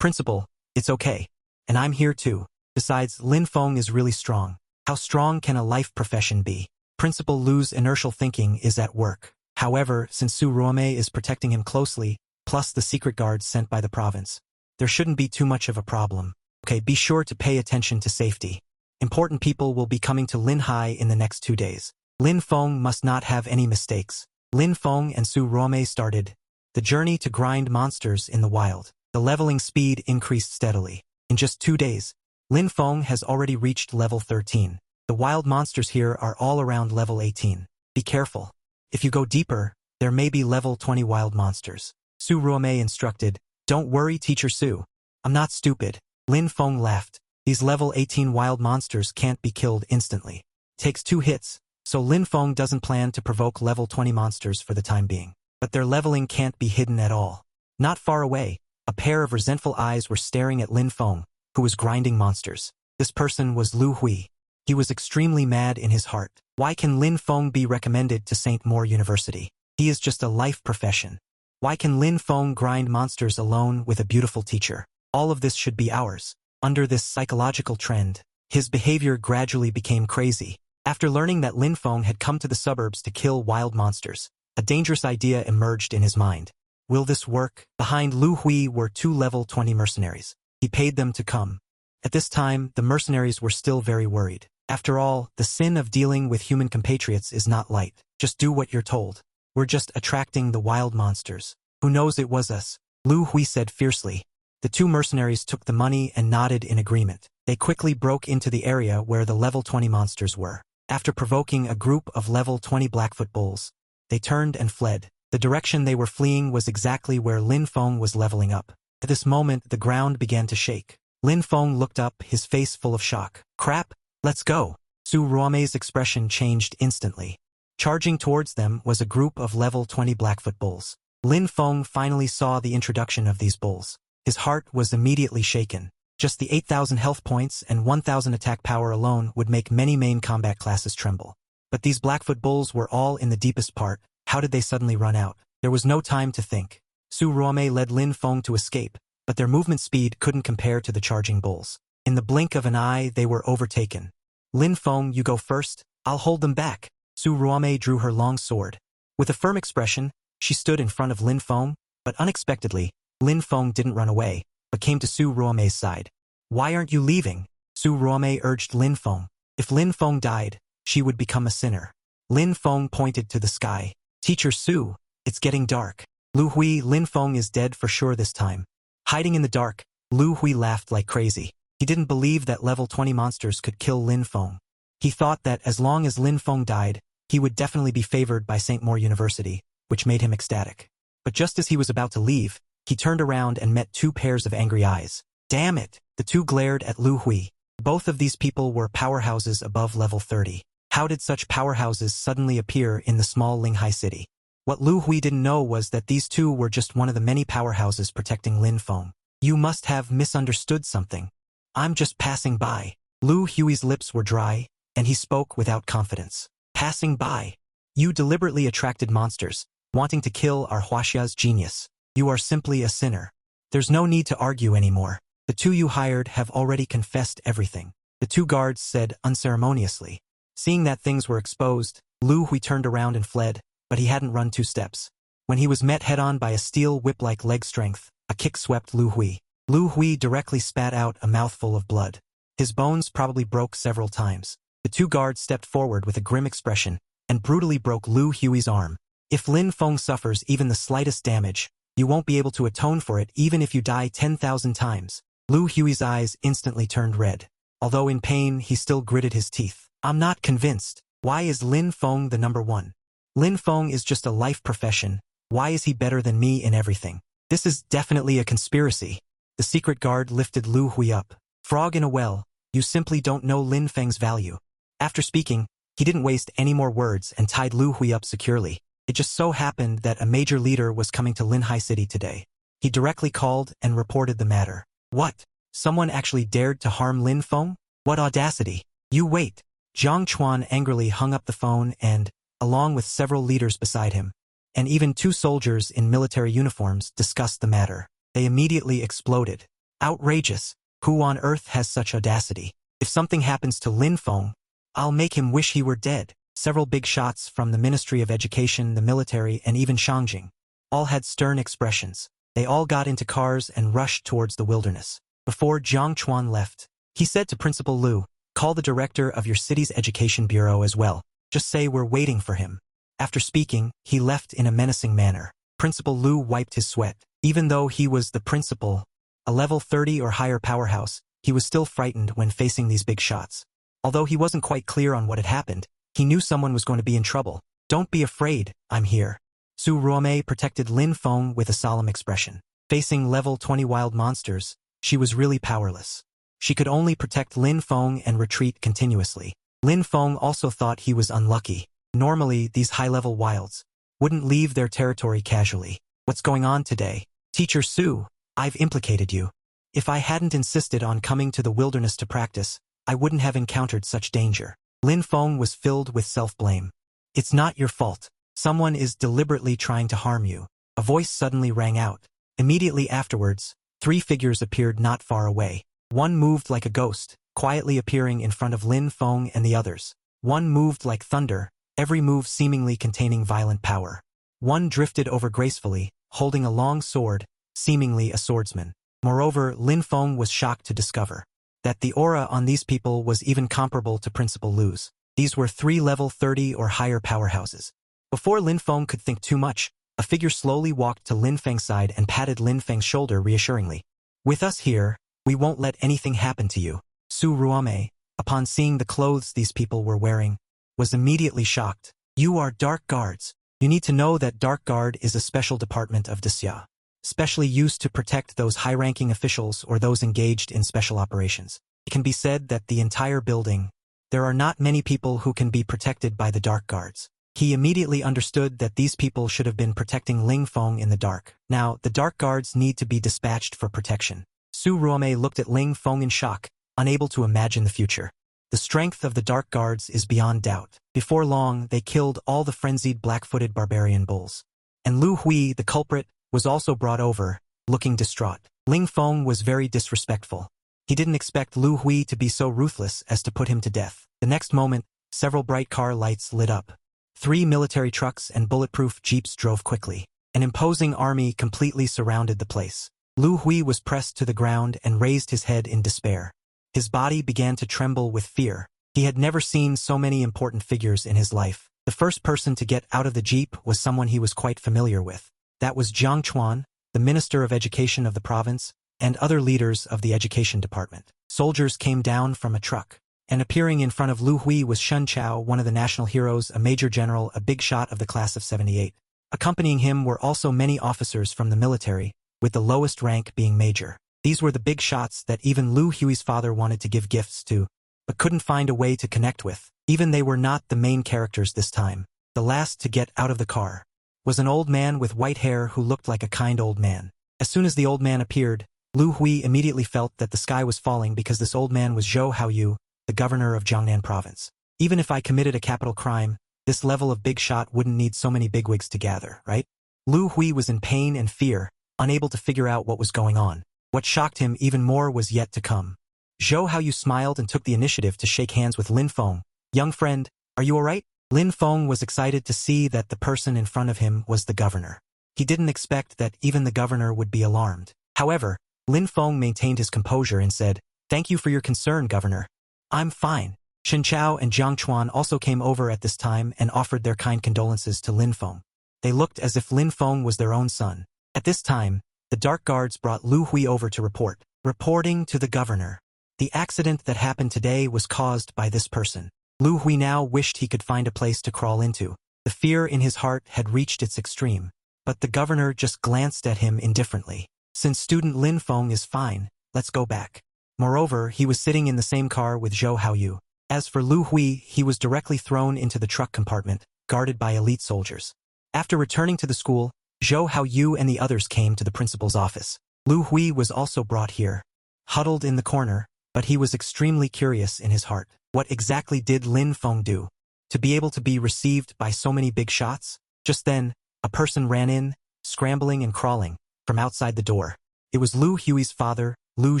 Principal, it's okay. And I'm here too. Besides, Lin Feng is really strong. How strong can a life profession be? Principal Lu's inertial thinking is at work. However, since Su Ruomei is protecting him closely, plus the secret guards sent by the province, there shouldn't be too much of a problem. Okay, be sure to pay attention to safety. Important people will be coming to Linhai in the next 2 days. Lin Feng must not have any mistakes. Lin Feng and Su Ruomei started the journey to grind monsters in the wild. The leveling speed increased steadily. In just 2 days, Lin Feng has already reached level 13. The wild monsters here are all around level 18. Be careful. If you go deeper, there may be level 20 wild monsters. Su Ruomei instructed, "Don't worry, Teacher Su. I'm not stupid." Lin Feng laughed. These level 18 wild monsters can't be killed instantly. Takes 2 hits, so Lin Feng doesn't plan to provoke level 20 monsters for the time being. But their leveling can't be hidden at all. Not far away, a pair of resentful eyes were staring at Lin Feng, who was grinding monsters. This person was Lu Hui. He was extremely mad in his heart. Why can Lin Feng be recommended to St. Moore University? He is just a life profession. Why can Lin Feng grind monsters alone with a beautiful teacher? All of this should be ours. Under this psychological trend, his behavior gradually became crazy. After learning that Lin Feng had come to the suburbs to kill wild monsters, a dangerous idea emerged in his mind. Will this work? Behind Lu Hui were 2 level 20 mercenaries. He paid them to come. At this time, the mercenaries were still very worried. After all, the sin of dealing with human compatriots is not light. Just do what you're told. We're just attracting the wild monsters. Who knows it was us? Lu Hui said fiercely. The 2 mercenaries took the money and nodded in agreement. They quickly broke into the area where the level 20 monsters were. After provoking a group of level 20 Blackfoot bulls, they turned and fled. The direction they were fleeing was exactly where Lin Feng was leveling up. At this moment, the ground began to shake. Lin Feng looked up, his face full of shock. Crap, let's go. Su Ruomei's expression changed instantly. Charging towards them was a group of level 20 Blackfoot bulls. Lin Feng finally saw the introduction of these bulls. His heart was immediately shaken. Just the 8,000 health points and 1,000 attack power alone would make many main combat classes tremble. But these Blackfoot bulls were all in the deepest part. How did they suddenly run out? There was no time to think. Su Ruomei led Lin Feng to escape, but their movement speed couldn't compare to the charging bulls. In the blink of an eye, they were overtaken. Lin Feng, you go first. I'll hold them back. Su Ruomei drew her long sword. With a firm expression, she stood in front of Lin Feng, but unexpectedly, Lin Feng didn't run away, but came to Su Ruomei's side. Why aren't you leaving? Su Ruomei urged Lin Feng. If Lin Feng died, she would become a sinner. Lin Feng pointed to the sky. Teacher Su, it's getting dark. Lu Hui, Lin Feng is dead for sure this time. Hiding in the dark, Lu Hui laughed like crazy. He didn't believe that level 20 monsters could kill Lin Feng. He thought that as long as Lin Feng died, he would definitely be favored by St. Moore University, which made him ecstatic. But just as he was about to leave, he turned around and met 2 pairs of angry eyes. Damn it! The 2 glared at Lu Hui. Both of these people were powerhouses above level 30. How did such powerhouses suddenly appear in the small Linghai city? What Lu Hui didn't know was that these 2 were just one of the many powerhouses protecting Lin Feng. You must have misunderstood something. I'm just passing by. Lu Hui's lips were dry, and he spoke without confidence. Passing by. You deliberately attracted monsters, wanting to kill our Huaxia's genius. You are simply a sinner. There's no need to argue anymore. The 2 you hired have already confessed everything. The 2 guards said unceremoniously. Seeing that things were exposed, Lu Hui turned around and fled, but he hadn't run 2 steps. When he was met head-on by a steel whip-like leg strength, a kick swept Lu Hui. Lu Hui directly spat out a mouthful of blood. His bones probably broke several times. The 2 guards stepped forward with a grim expression and brutally broke Lu Hui's arm. If Lin Feng suffers even the slightest damage, you won't be able to atone for it even if you die 10,000 times. Lu Hui's eyes instantly turned red. Although in pain, he still gritted his teeth. I'm not convinced. Why is Lin Feng the number 1? Lin Feng is just a life profession. Why is he better than me in everything? This is definitely a conspiracy. The secret guard lifted Lu Hui up. Frog in a well, you simply don't know Lin Feng's value. After speaking, he didn't waste any more words and tied Lu Hui up securely. It just so happened that a major leader was coming to Linghai City today. He directly called and reported the matter. What? Someone actually dared to harm Lin Feng? What audacity! You wait! Jiang Chuan angrily hung up the phone and, along with several leaders beside him, and even 2 soldiers in military uniforms, discussed the matter. They immediately exploded. Outrageous! Who on earth has such audacity? If something happens to Lin Feng, I'll make him wish he were dead. Several big shots from the Ministry of Education, the military, and even Shangjing all had stern expressions. They all got into cars and rushed towards the wilderness. Before Jiang Chuan left, he said to Principal Lu, call the director of your city's education bureau as well. Just say we're waiting for him. After speaking, he left in a menacing manner. Principal Lu wiped his sweat. Even though he was the principal, a level 30 or higher powerhouse, he was still frightened when facing these big shots. Although he wasn't quite clear on what had happened, he knew someone was going to be in trouble. Don't be afraid, I'm here. Su Ruomei protected Lin Feng with a solemn expression. Facing level 20 wild monsters, she was really powerless. She could only protect Lin Feng and retreat continuously. Lin Feng also thought he was unlucky. Normally, these high-level wilds wouldn't leave their territory casually. What's going on today? Teacher Su, I've implicated you. If I hadn't insisted on coming to the wilderness to practice, I wouldn't have encountered such danger. Lin Feng was filled with self-blame. It's not your fault. Someone is deliberately trying to harm you. A voice suddenly rang out. Immediately afterwards, 3 figures appeared not far away. One moved like a ghost, quietly appearing in front of Lin Feng and the others. One moved like thunder, every move seemingly containing violent power. One drifted over gracefully, holding a long sword, seemingly a swordsman. Moreover, Lin Feng was shocked to discover that the aura on these people was even comparable to Principal Lu's. These were 3 level 30 or higher powerhouses. Before Lin Feng could think too much, a figure slowly walked to Lin Feng's side and patted Lin Feng's shoulder reassuringly. With us here, we won't let anything happen to you. Su Ruomei, upon seeing the clothes these people were wearing, was immediately shocked. You are Dark Guards. You need to know that Dark Guard is a special department of Despised, specially used to protect those high-ranking officials or those engaged in special operations. It can be said that the entire building, there are not many people who can be protected by the Dark Guards. He immediately understood that these people should have been protecting Lin Feng in the dark. Now, the Dark Guards need to be dispatched for protection. Su Ruomei looked at Lin Feng in shock, unable to imagine the future. The strength of the Dark Guards is beyond doubt. Before long, they killed all the frenzied black-footed barbarian bulls. And Lu Hui, the culprit, was also brought over, looking distraught. Lin Feng was very disrespectful. He didn't expect Lu Hui to be so ruthless as to put him to death. The next moment, several bright car lights lit up. 3 military trucks and bulletproof jeeps drove quickly. An imposing army completely surrounded the place. Lu Hui was pressed to the ground and raised his head in despair. His body began to tremble with fear. He had never seen so many important figures in his life. The first person to get out of the jeep was someone he was quite familiar with. That was Jiang Chuan, the Minister of Education of the province, and other leaders of the education department. Soldiers came down from a truck, and appearing in front of Lu Hui was Shun Chao, one of the national heroes, a major general, a big shot of the class of 78. Accompanying him were also many officers from the military, with the lowest rank being major. These were the big shots that even Lu Hui's father wanted to give gifts to, but couldn't find a way to connect with. Even they were not the main characters this time. The last to get out of the car was an old man with white hair who looked like a kind old man. As soon as the old man appeared, Lu Hui immediately felt that the sky was falling because this old man was Zhou Haoyu, the governor of Jiangnan province. Even if I committed a capital crime, this level of big shot wouldn't need so many bigwigs to gather, right? Lu Hui was in pain and fear, unable to figure out what was going on. What shocked him even more was yet to come. Zhou Haoyu smiled and took the initiative to shake hands with Lin Feng. Young friend, are you alright? Lin Feng was excited to see that the person in front of him was the governor. He didn't expect that even the governor would be alarmed. However, Lin Feng maintained his composure and said, "Thank you for your concern, Governor. I'm fine." Shen Chao and Jiang Chuan also came over at this time and offered their kind condolences to Lin Feng. They looked as if Lin Feng was their own son. At this time, the Dark Guards brought Lu Hui over to report. Reporting to the governor. The accident that happened today was caused by this person. Lu Hui now wished he could find a place to crawl into. The fear in his heart had reached its extreme. But the governor just glanced at him indifferently. Since student Lin Feng is fine, let's go back. Moreover, he was sitting in the same car with Zhou Haoyu. As for Lu Hui, he was directly thrown into the truck compartment, guarded by elite soldiers. After returning to the school, Zhou Haoyu and the others came to the principal's office. Lu Hui was also brought here, huddled in the corner, but he was extremely curious in his heart. What exactly did Lin Feng do to be able to be received by so many big shots? Just then, a person ran in, scrambling and crawling, from outside the door. It was Lu Hui's father, Lu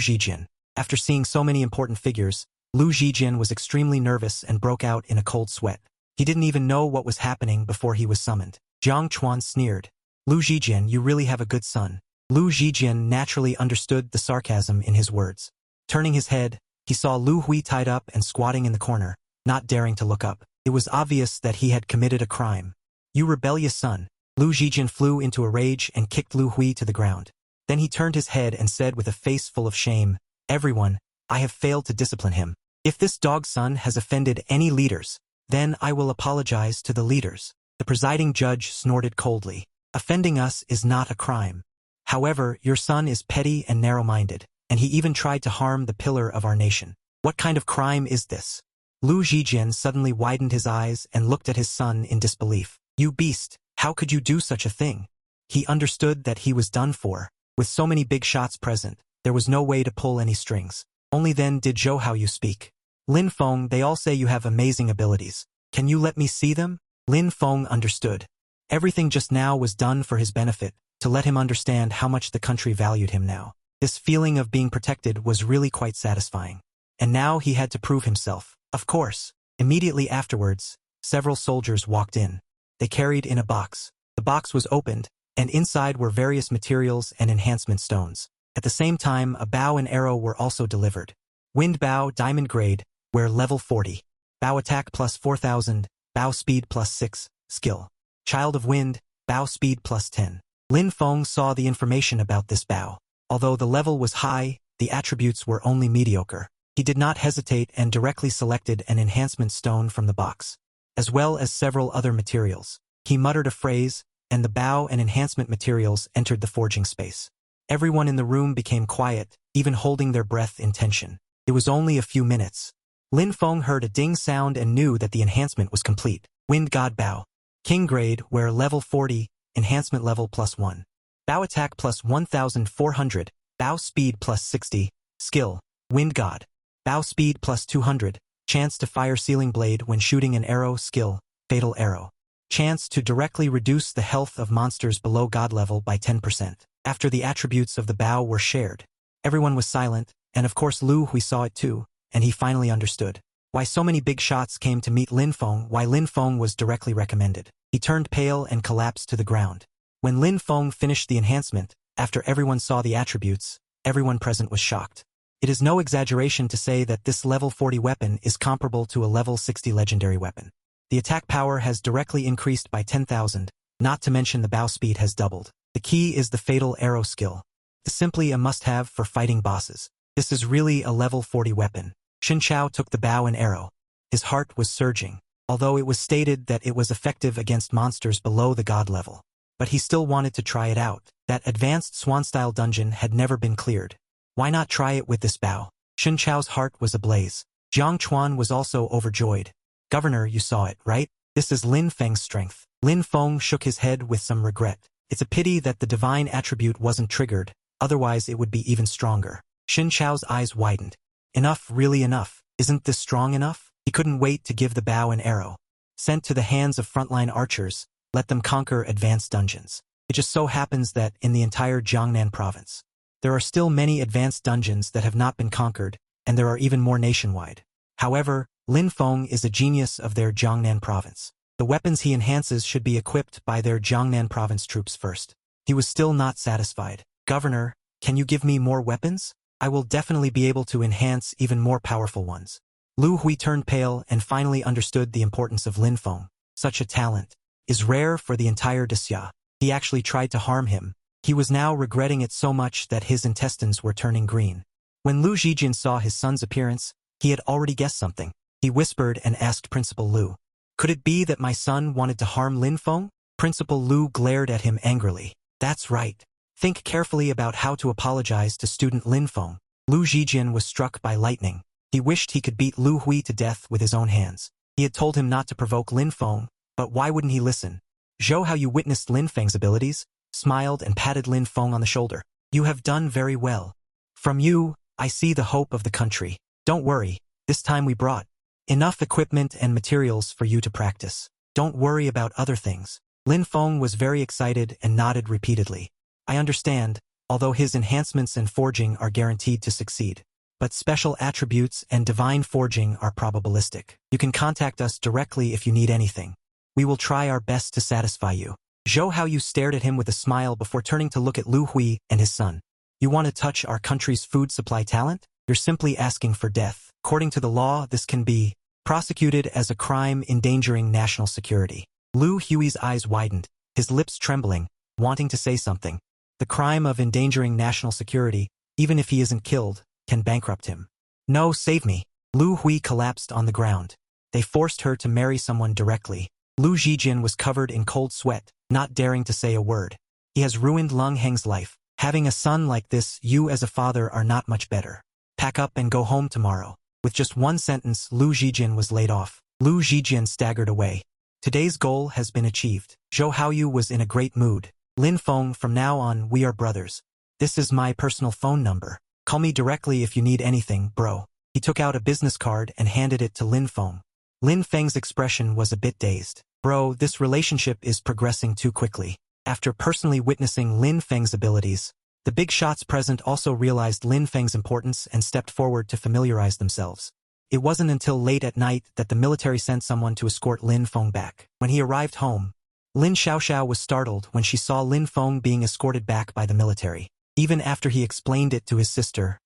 Zhijian. After seeing so many important figures, Lu Zhijian was extremely nervous and broke out in a cold sweat. He didn't even know what was happening before he was summoned. Jiang Chuan sneered. Lu Zhijian, you really have a good son. Lu Zhijian naturally understood the sarcasm in his words. Turning his head, he saw Lu Hui tied up and squatting in the corner, not daring to look up. It was obvious that he had committed a crime. You rebellious son. Lu Zhijian flew into a rage and kicked Lu Hui to the ground. Then he turned his head and said with a face full of shame, "Everyone, I have failed to discipline him. If this dog son has offended any leaders, then I will apologize to the leaders." The presiding judge snorted coldly. "Offending us is not a crime. However, your son is petty and narrow-minded, and he even tried to harm the pillar of our nation. What kind of crime is this?" Lu Zhijian suddenly widened his eyes and looked at his son in disbelief. "You beast, how could you do such a thing?" He understood that he was done for. With so many big shots present, there was no way to pull any strings. Only then did Zhou Haoyu speak. "Lin Feng, they all say you have amazing abilities. Can you let me see them?" Lin Feng understood. Everything just now was done for his benefit, to let him understand how much the country valued him now. This feeling of being protected was really quite satisfying. And now he had to prove himself. Of course. Immediately afterwards, several soldiers walked in. They carried in a box. The box was opened, and inside were various materials and enhancement stones. At the same time, a bow and arrow were also delivered. Wind bow, diamond grade, wear level 40. Bow attack plus 4000, bow speed plus 6, skill. Child of wind, bow speed plus 10. Lin Feng saw the information about this bow. Although the level was high, the attributes were only mediocre. He did not hesitate and directly selected an enhancement stone from the box, as well as several other materials. He muttered a phrase, and the bow and enhancement materials entered the forging space. Everyone in the room became quiet, even holding their breath in tension. It was only a few minutes. Lin Feng heard a ding sound and knew that the enhancement was complete. Wind God Bow. King grade, where level 40, enhancement level plus 1. Bow attack plus 1400, bow speed plus 60, skill, Wind God. Bow speed plus 200, chance to fire sealing blade when shooting an arrow, skill, fatal arrow. Chance to directly reduce the health of monsters below God level by 10%. After the attributes of the bow were shared, everyone was silent, and of course Lu Hui saw it too, and he finally understood why so many big shots came to meet Lin Feng, why Lin Feng was directly recommended. He turned pale and collapsed to the ground. When Lin Feng finished the enhancement, after everyone saw the attributes, everyone present was shocked. It is no exaggeration to say that this level 40 weapon is comparable to a level 60 legendary weapon. The attack power has directly increased by 10,000, not to mention the bow speed has doubled. The key is the fatal arrow skill. It's simply a must-have for fighting bosses. This is really a level 40 weapon. Xin Chao took the bow and arrow. His heart was surging, although it was stated that it was effective against monsters below the god level. But he still wanted to try it out. That advanced swan-style dungeon had never been cleared. Why not try it with this bow? Xin Chao's heart was ablaze. Jiang Chuan was also overjoyed. Governor, you saw it, right? This is Lin Feng's strength. Lin Feng shook his head with some regret. It's a pity that the divine attribute wasn't triggered, otherwise it would be even stronger. Xin Chao's eyes widened. Enough, really enough. Isn't this strong enough? He couldn't wait to give the bow and arrow. Sent to the hands of frontline archers, let them conquer advanced dungeons. It just so happens that in the entire Jiangnan province, there are still many advanced dungeons that have not been conquered, and there are even more nationwide. However, Lin Feng is a genius of their Jiangnan province. The weapons he enhances should be equipped by their Jiangnan province troops first. He was still not satisfied. Governor, can you give me more weapons? I will definitely be able to enhance even more powerful ones. Lu Hui turned pale and finally understood the importance of Lin Feng. Such a talent is rare for the entire Despised. He actually tried to harm him. He was now regretting it so much that his intestines were turning green. When Lu Zhijian saw his son's appearance, he had already guessed something. He whispered and asked Principal Lu, "Could it be that my son wanted to harm Lin Feng?" Principal Lu glared at him angrily. "That's right. Think carefully about how to apologize to student Lin Feng." Lu Zhijian was struck by lightning. He wished he could beat Lu Hui to death with his own hands. He had told him not to provoke Lin Feng, but why wouldn't he listen? Zhou Haoyu witnessed Lin Feng's abilities, smiled and patted Lin Feng on the shoulder. "You have done very well. From you, I see the hope of the country. Don't worry, this time we brought enough equipment and materials for you to practice. Don't worry about other things." Lin Feng was very excited and nodded repeatedly. "I understand, although his enhancements and forging are guaranteed to succeed. But special attributes and divine forging are probabilistic. You can contact us directly if you need anything. We will try our best to satisfy you." Zhou Haoyu stared at him with a smile before turning to look at Lu Hui and his son. "You want to touch our country's food supply talent? You're simply asking for death. According to the law, this can be prosecuted as a crime endangering national security. Lu Hui's eyes widened, his lips trembling, wanting to say something. The crime of endangering national security, even if he isn't killed, can bankrupt him. No, save me. Lu Hui collapsed on the ground. They forced her to marry someone directly. Lu Zhijin was covered in cold sweat, not daring to say a word. He has ruined Lung Heng's life. Having a son like this, you as a father are not much better. Pack up and go home tomorrow. With just one sentence, Lu Zhijin was laid off. Lu Zhijin staggered away. Today's goal has been achieved. Zhou Haoyu was in a great mood. Lin Feng, from now on, we are brothers. This is my personal phone number. Call me directly if you need anything, bro. He took out a business card and handed it to Lin Feng. Lin Feng's expression was a bit dazed. Bro, this relationship is progressing too quickly. After personally witnessing Lin Feng's abilities, the big shots present also realized Lin Feng's importance and stepped forward to familiarize themselves. It wasn't until late at night that the military sent someone to escort Lin Feng back. When he arrived home, Lin Xiaoxiao was startled when she saw Lin Feng being escorted back by the military. Even after he explained it to his sister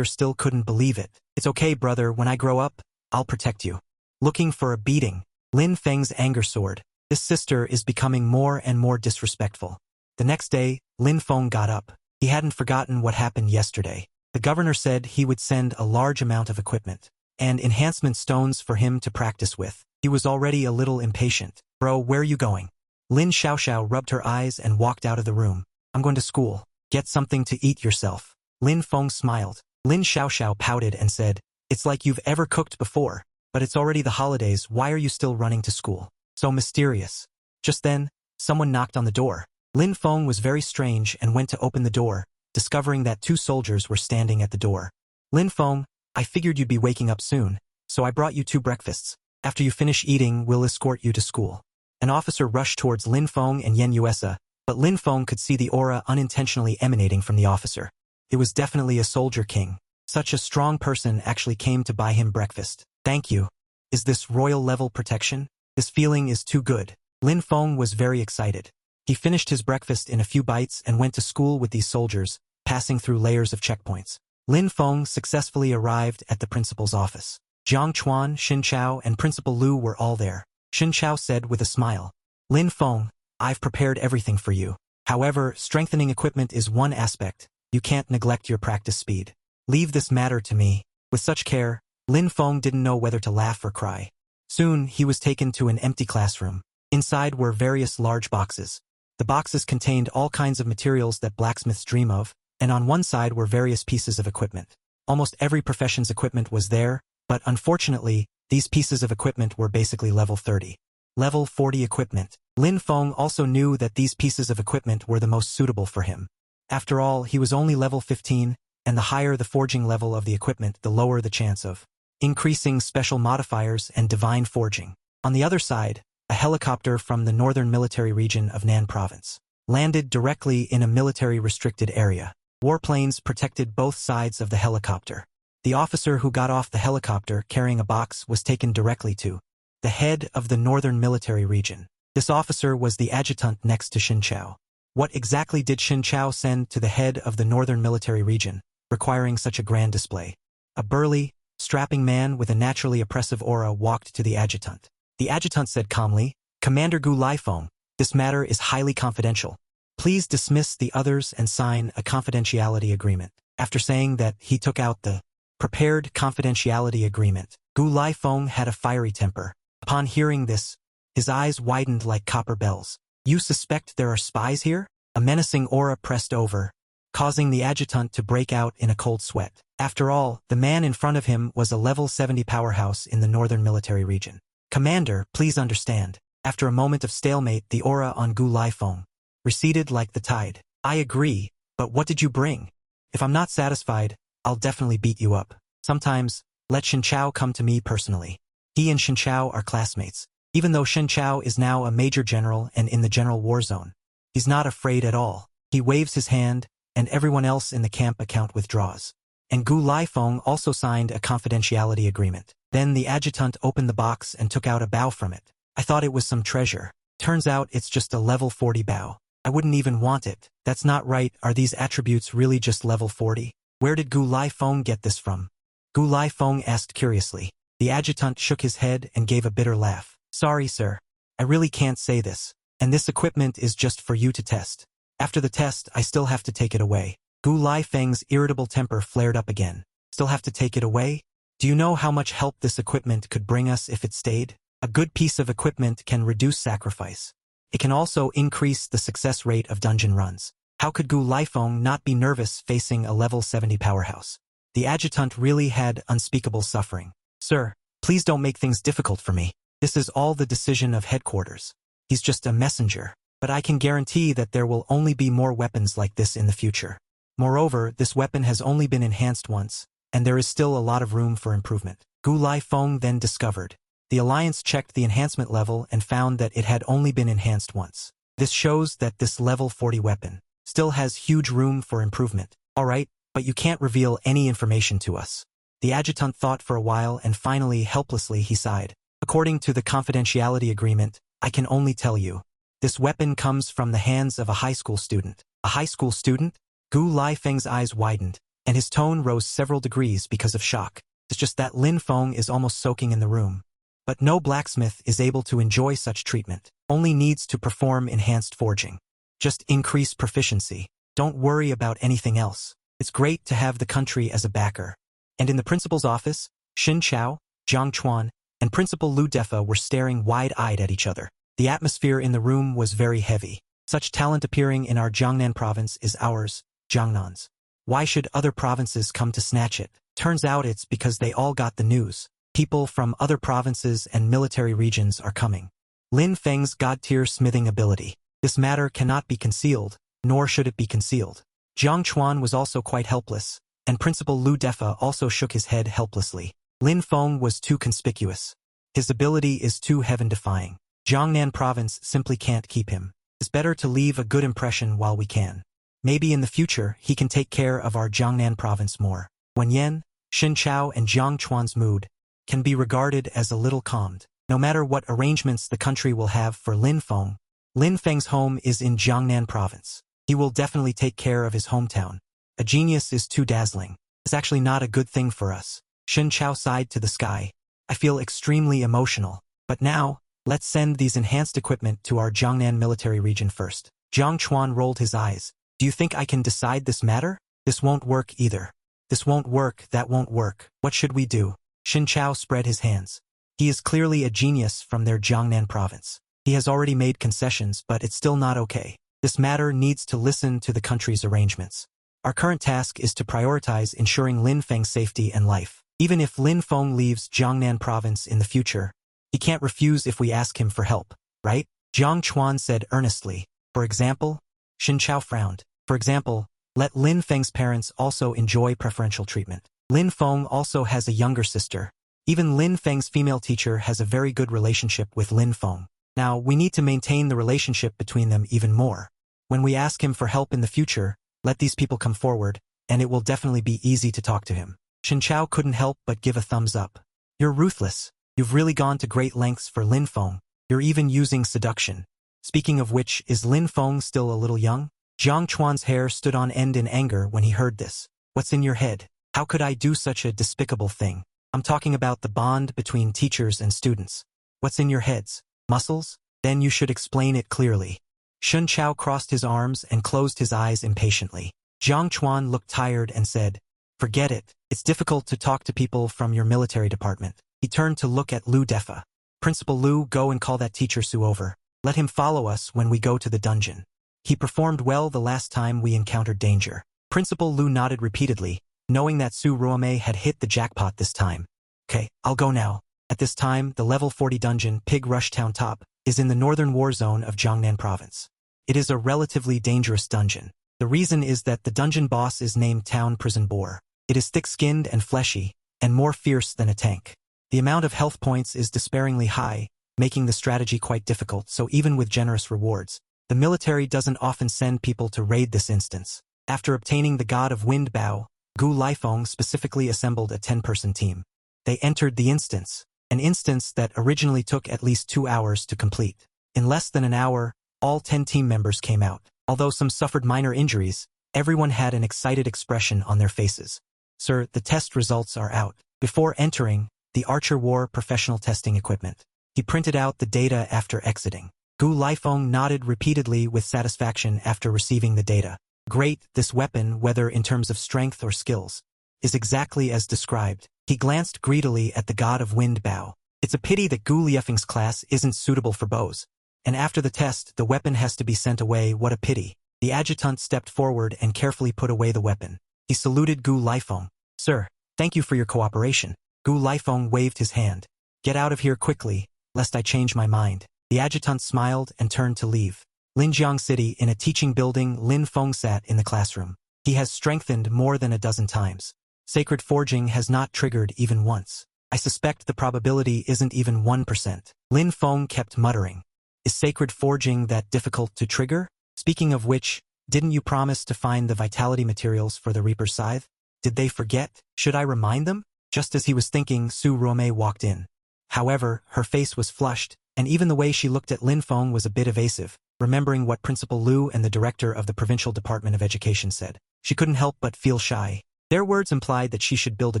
still couldn't believe it. It's okay, brother, when I grow up, I'll protect you. Looking for a beating. Lin Feng's anger soared. This sister is becoming more and more disrespectful. The next day, Lin Feng got up. He hadn't forgotten what happened yesterday. The governor said he would send a large amount of equipment and enhancement stones for him to practice with. He was already a little impatient. Bro, where are you going? Lin Xiaoxiao rubbed her eyes and walked out of the room. I'm going to school. Get something to eat yourself. Lin Feng smiled. Lin Xiaoxiao pouted and said, it's like you've ever cooked before, but it's already the holidays, why are you still running to school? So mysterious. Just then, someone knocked on the door. Lin Feng was very strange and went to open the door, discovering that 2 soldiers were standing at the door. Lin Feng, I figured you'd be waking up soon, so I brought you 2 breakfasts. After you finish eating, we'll escort you to school. An officer rushed towards Lin Feng and Yen Yuesa, but Lin Feng could see the aura unintentionally emanating from the officer. It was definitely a soldier king. Such a strong person actually came to buy him breakfast. Thank you. Is this royal-level protection? This feeling is too good. Lin Feng was very excited. He finished his breakfast in a few bites and went to school with these soldiers, passing through layers of checkpoints. Lin Feng successfully arrived at the principal's office. Jiang Chuan, Xin Chao, and Principal Lu were all there. Xin Chao said with a smile, Lin Feng, I've prepared everything for you. However, strengthening equipment is one aspect. You can't neglect your practice speed. Leave this matter to me. With such care, Lin Feng didn't know whether to laugh or cry. Soon, he was taken to an empty classroom. Inside were various large boxes. The boxes contained all kinds of materials that blacksmiths dream of, and on one side were various pieces of equipment. Almost every profession's equipment was there, but unfortunately, these pieces of equipment were basically level 30. Level 40 equipment. Lin Feng also knew that these pieces of equipment were the most suitable for him. After all, he was only level 15, and the higher the forging level of the equipment, the lower the chance of increasing special modifiers and divine forging. On the other side, a helicopter from the northern military region of Nan Province landed directly in a military-restricted area. Warplanes protected both sides of the helicopter. The officer who got off the helicopter carrying a box was taken directly to the head of the northern military region. This officer was the adjutant next to Xin Chao. What exactly did Xin Chao send to the head of the northern military region, requiring such a grand display? A burly, strapping man with a naturally oppressive aura walked to the adjutant. The adjutant said calmly, Commander Gu Lifeng, this matter is highly confidential. Please dismiss the others and sign a confidentiality agreement. After saying that, he took out the prepared confidentiality agreement. Gu Lifeng had a fiery temper. Upon hearing this, his eyes widened like copper bells. You suspect there are spies here? A menacing aura pressed over, causing the adjutant to break out in a cold sweat. After all, the man in front of him was a level 70 powerhouse in the northern military region. Commander, please understand. After a moment of stalemate, the aura on Gu Lifeng receded like the tide. I agree, but what did you bring? If I'm not satisfied, I'll definitely beat you up. Sometimes, let Xin Chao come to me personally. He and Xin Chao are classmates. Even though Xin Chao is now a major general and in the general war zone, he's not afraid at all. He waves his hand, and everyone else in the camp account withdraws. And Gu Lifeng also signed a confidentiality agreement. Then the adjutant opened the box and took out a bow from it. I thought it was some treasure. Turns out it's just a level 40 bow. I wouldn't even want it. That's not right. Are these attributes really just level 40? Where did Gu Lifeng get this from? Gu Lifeng asked curiously. The adjutant shook his head and gave a bitter laugh. Sorry, sir. I really can't say this. And this equipment is just for you to test. After the test, I still have to take it away. Lin Feng's irritable temper flared up again. Still have to take it away? Do you know how much help this equipment could bring us if it stayed? A good piece of equipment can reduce sacrifice. It can also increase the success rate of dungeon runs. How could Lin Feng not be nervous facing a level 70 powerhouse? The adjutant really had unspeakable suffering. Sir, please don't make things difficult for me. This is all the decision of headquarters. He's just a messenger. But I can guarantee that there will only be more weapons like this in the future. Moreover, this weapon has only been enhanced once, and there is still a lot of room for improvement. Lin Feng then discovered. The Alliance checked the enhancement level and found that it had only been enhanced once. This shows that this level 40 weapon still has huge room for improvement. Alright, but you can't reveal any information to us. The adjutant thought for a while and finally, helplessly, he sighed. According to the confidentiality agreement, I can only tell you. This weapon comes from the hands of a high school student. A high school student? Lin Feng's eyes widened, and his tone rose several degrees because of shock. It's just that Lin Feng is almost soaking in the room. But no blacksmith is able to enjoy such treatment, only needs to perform enhanced forging. Just increase proficiency. Don't worry about anything else. It's great to have the country as a backer. And in the principal's office, Xin Chao, Jiang Chuan, and Principal Lu Defa were staring wide-eyed at each other. The atmosphere in the room was very heavy. Such talent appearing in our Jiangnan province is ours, Jiangnan's. Why should other provinces come to snatch it? Turns out it's because they all got the news. People from other provinces and military regions are coming. Lin Feng's god-tier smithing ability. This matter cannot be concealed, nor should it be concealed. Jiang Chuan was also quite helpless, and Principal Lu Defa also shook his head helplessly. Lin Feng was too conspicuous. His ability is too heaven-defying. Jiangnan province simply can't keep him. It's better to leave a good impression while we can. Maybe in the future he can take care of our Jiangnan province more. Wen Yan, Xin Chao and Jiang Chuan's mood can be regarded as a little calmed. No matter what arrangements the country will have for Lin Feng, Lin Feng's home is in Jiangnan province. He will definitely take care of his hometown. A genius is too dazzling. It's actually not a good thing for us. Xin Chao sighed to the sky. I feel extremely emotional. But now, let's send these enhanced equipment to our Jiangnan military region first. Jiang Chuan rolled his eyes. Do you think I can decide this matter? This won't work either. This won't work, that won't work. What should we do? Xin Chao spread his hands. He is clearly a genius from their Jiangnan province. He has already made concessions, but it's still not okay. This matter needs to listen to the country's arrangements. Our current task is to prioritize ensuring Lin Feng's safety and life. Even if Lin Feng leaves Jiangnan province in the future, he can't refuse if we ask him for help, right? Jiang Chuan said earnestly. For example? Xin Chao frowned. For example, let Lin Feng's parents also enjoy preferential treatment. Lin Feng also has a younger sister. Even Lin Feng's female teacher has a very good relationship with Lin Feng. Now, we need to maintain the relationship between them even more. When we ask him for help in the future, let these people come forward, and it will definitely be easy to talk to him. Xin Chao couldn't help but give a thumbs up. You're ruthless. You've really gone to great lengths for Lin Feng. You're even using seduction. Speaking of which, is Lin Feng still a little young? Jiang Chuan's hair stood on end in anger when he heard this. What's in your head? How could I do such a despicable thing? I'm talking about the bond between teachers and students. What's in your heads? Muscles? Then you should explain it clearly. Xin Chao crossed his arms and closed his eyes impatiently. Jiang Chuan looked tired and said, Forget it. It's difficult to talk to people from your military department. He turned to look at Lu Defa. Principal Lu, go and call that teacher Su over. Let him follow us when we go to the dungeon. He performed well the last time we encountered danger. Principal Lu nodded repeatedly, knowing that Su Ruomei had hit the jackpot this time. Okay, I'll go now. At this time, the level 40 dungeon, Pig Rush Town Top, is in the northern war zone of Jiangnan province. It is a relatively dangerous dungeon. The reason is that the dungeon boss is named Town Prison Boar. It is thick-skinned and fleshy, and more fierce than a tank. The amount of health points is despairingly high, making the strategy quite difficult, so even with generous rewards, the military doesn't often send people to raid this instance. After obtaining the God of Wind Bao, Lin Feng specifically assembled a 10-person team. They entered the instance, an instance that originally took at least 2 hours to complete. In less than an hour, all 10 team members came out. Although some suffered minor injuries, everyone had an excited expression on their faces. Sir, the test results are out. Before entering, the Archer wore professional testing equipment. He printed out the data after exiting. Lin Feng nodded repeatedly with satisfaction after receiving the data. Great, this weapon, whether in terms of strength or skills, is exactly as described. He glanced greedily at the god of wind bow. It's a pity that Lin Feng's class isn't suitable for bows. And after the test, the weapon has to be sent away. What a pity. The adjutant stepped forward and carefully put away the weapon. He saluted Lin Feng. Sir, thank you for your cooperation. Lin Feng waved his hand. Get out of here quickly, lest I change my mind. The adjutant smiled and turned to leave. Linjiang City, in a teaching building, Lin Feng sat in the classroom. He has strengthened more than a dozen times. Sacred forging has not triggered even once. I suspect the probability isn't even 1%. Lin Feng kept muttering. Is sacred forging that difficult to trigger? Speaking of which, didn't you promise to find the vitality materials for the Reaper's Scythe? Did they forget? Should I remind them? Just as he was thinking, Su Ruomei walked in. However, her face was flushed, and even the way she looked at Lin Feng was a bit evasive, remembering what Principal Liu and the director of the Provincial Department of Education said. She couldn't help but feel shy. Their words implied that she should build a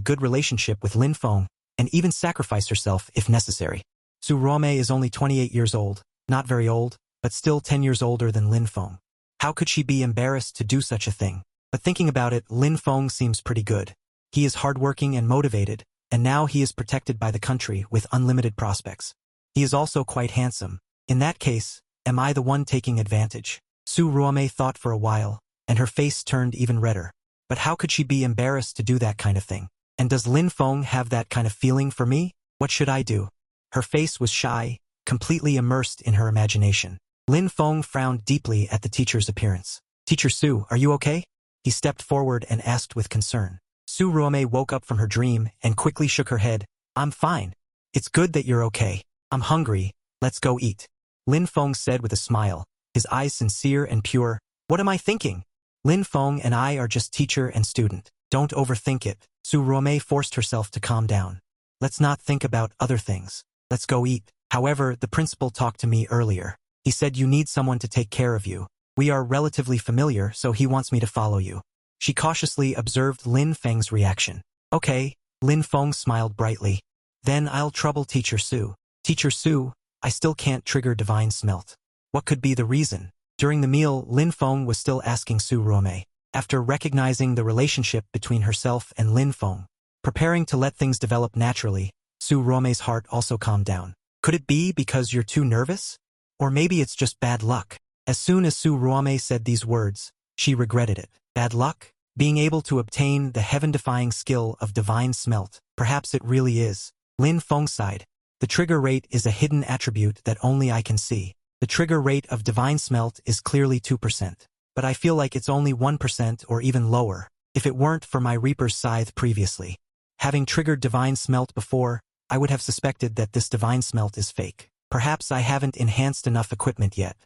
good relationship with Lin Feng, and even sacrifice herself if necessary. Su Ruomei is only 28 years old, not very old, but still 10 years older than Lin Feng. How could she be embarrassed to do such a thing? But thinking about it, Lin Feng seems pretty good. He is hardworking and motivated, and now he is protected by the country with unlimited prospects. He is also quite handsome. In that case, am I the one taking advantage? Su Ruomei thought for a while, and her face turned even redder. But how could she be embarrassed to do that kind of thing? And does Lin Feng have that kind of feeling for me? What should I do? Her face was shy, completely immersed in her imagination. Lin Feng frowned deeply at the teacher's appearance. Teacher Su, are you okay? He stepped forward and asked with concern. Su Ruomei woke up from her dream and quickly shook her head. I'm fine. It's good that you're okay. I'm hungry. Let's go eat. Lin Feng said with a smile, his eyes sincere and pure. What am I thinking? Lin Feng and I are just teacher and student. Don't overthink it. Su Ruomei forced herself to calm down. Let's not think about other things. Let's go eat. However, the principal talked to me earlier. He said you need someone to take care of you. We are relatively familiar, so he wants me to follow you. She cautiously observed Lin Feng's reaction. Okay, Lin Feng smiled brightly. Then I'll trouble Teacher Su. Teacher Su, I still can't trigger divine smelt. What could be the reason? During the meal, Lin Feng was still asking Su Ruomei. After recognizing the relationship between herself and Lin Feng, preparing to let things develop naturally, Su Ruomei's heart also calmed down. Could it be because you're too nervous? Or maybe it's just bad luck. As soon as Su Ruomei said these words, she regretted it. Bad luck? Being able to obtain the heaven-defying skill of divine smelt. Perhaps it really is. Lin Feng sighed. The trigger rate is a hidden attribute that only I can see. The trigger rate of divine smelt is clearly 2%. But I feel like it's only 1% or even lower. If it weren't for my Reaper's Scythe previously, having triggered divine smelt before, I would have suspected that this divine smelt is fake. Perhaps I haven't enhanced enough equipment yet.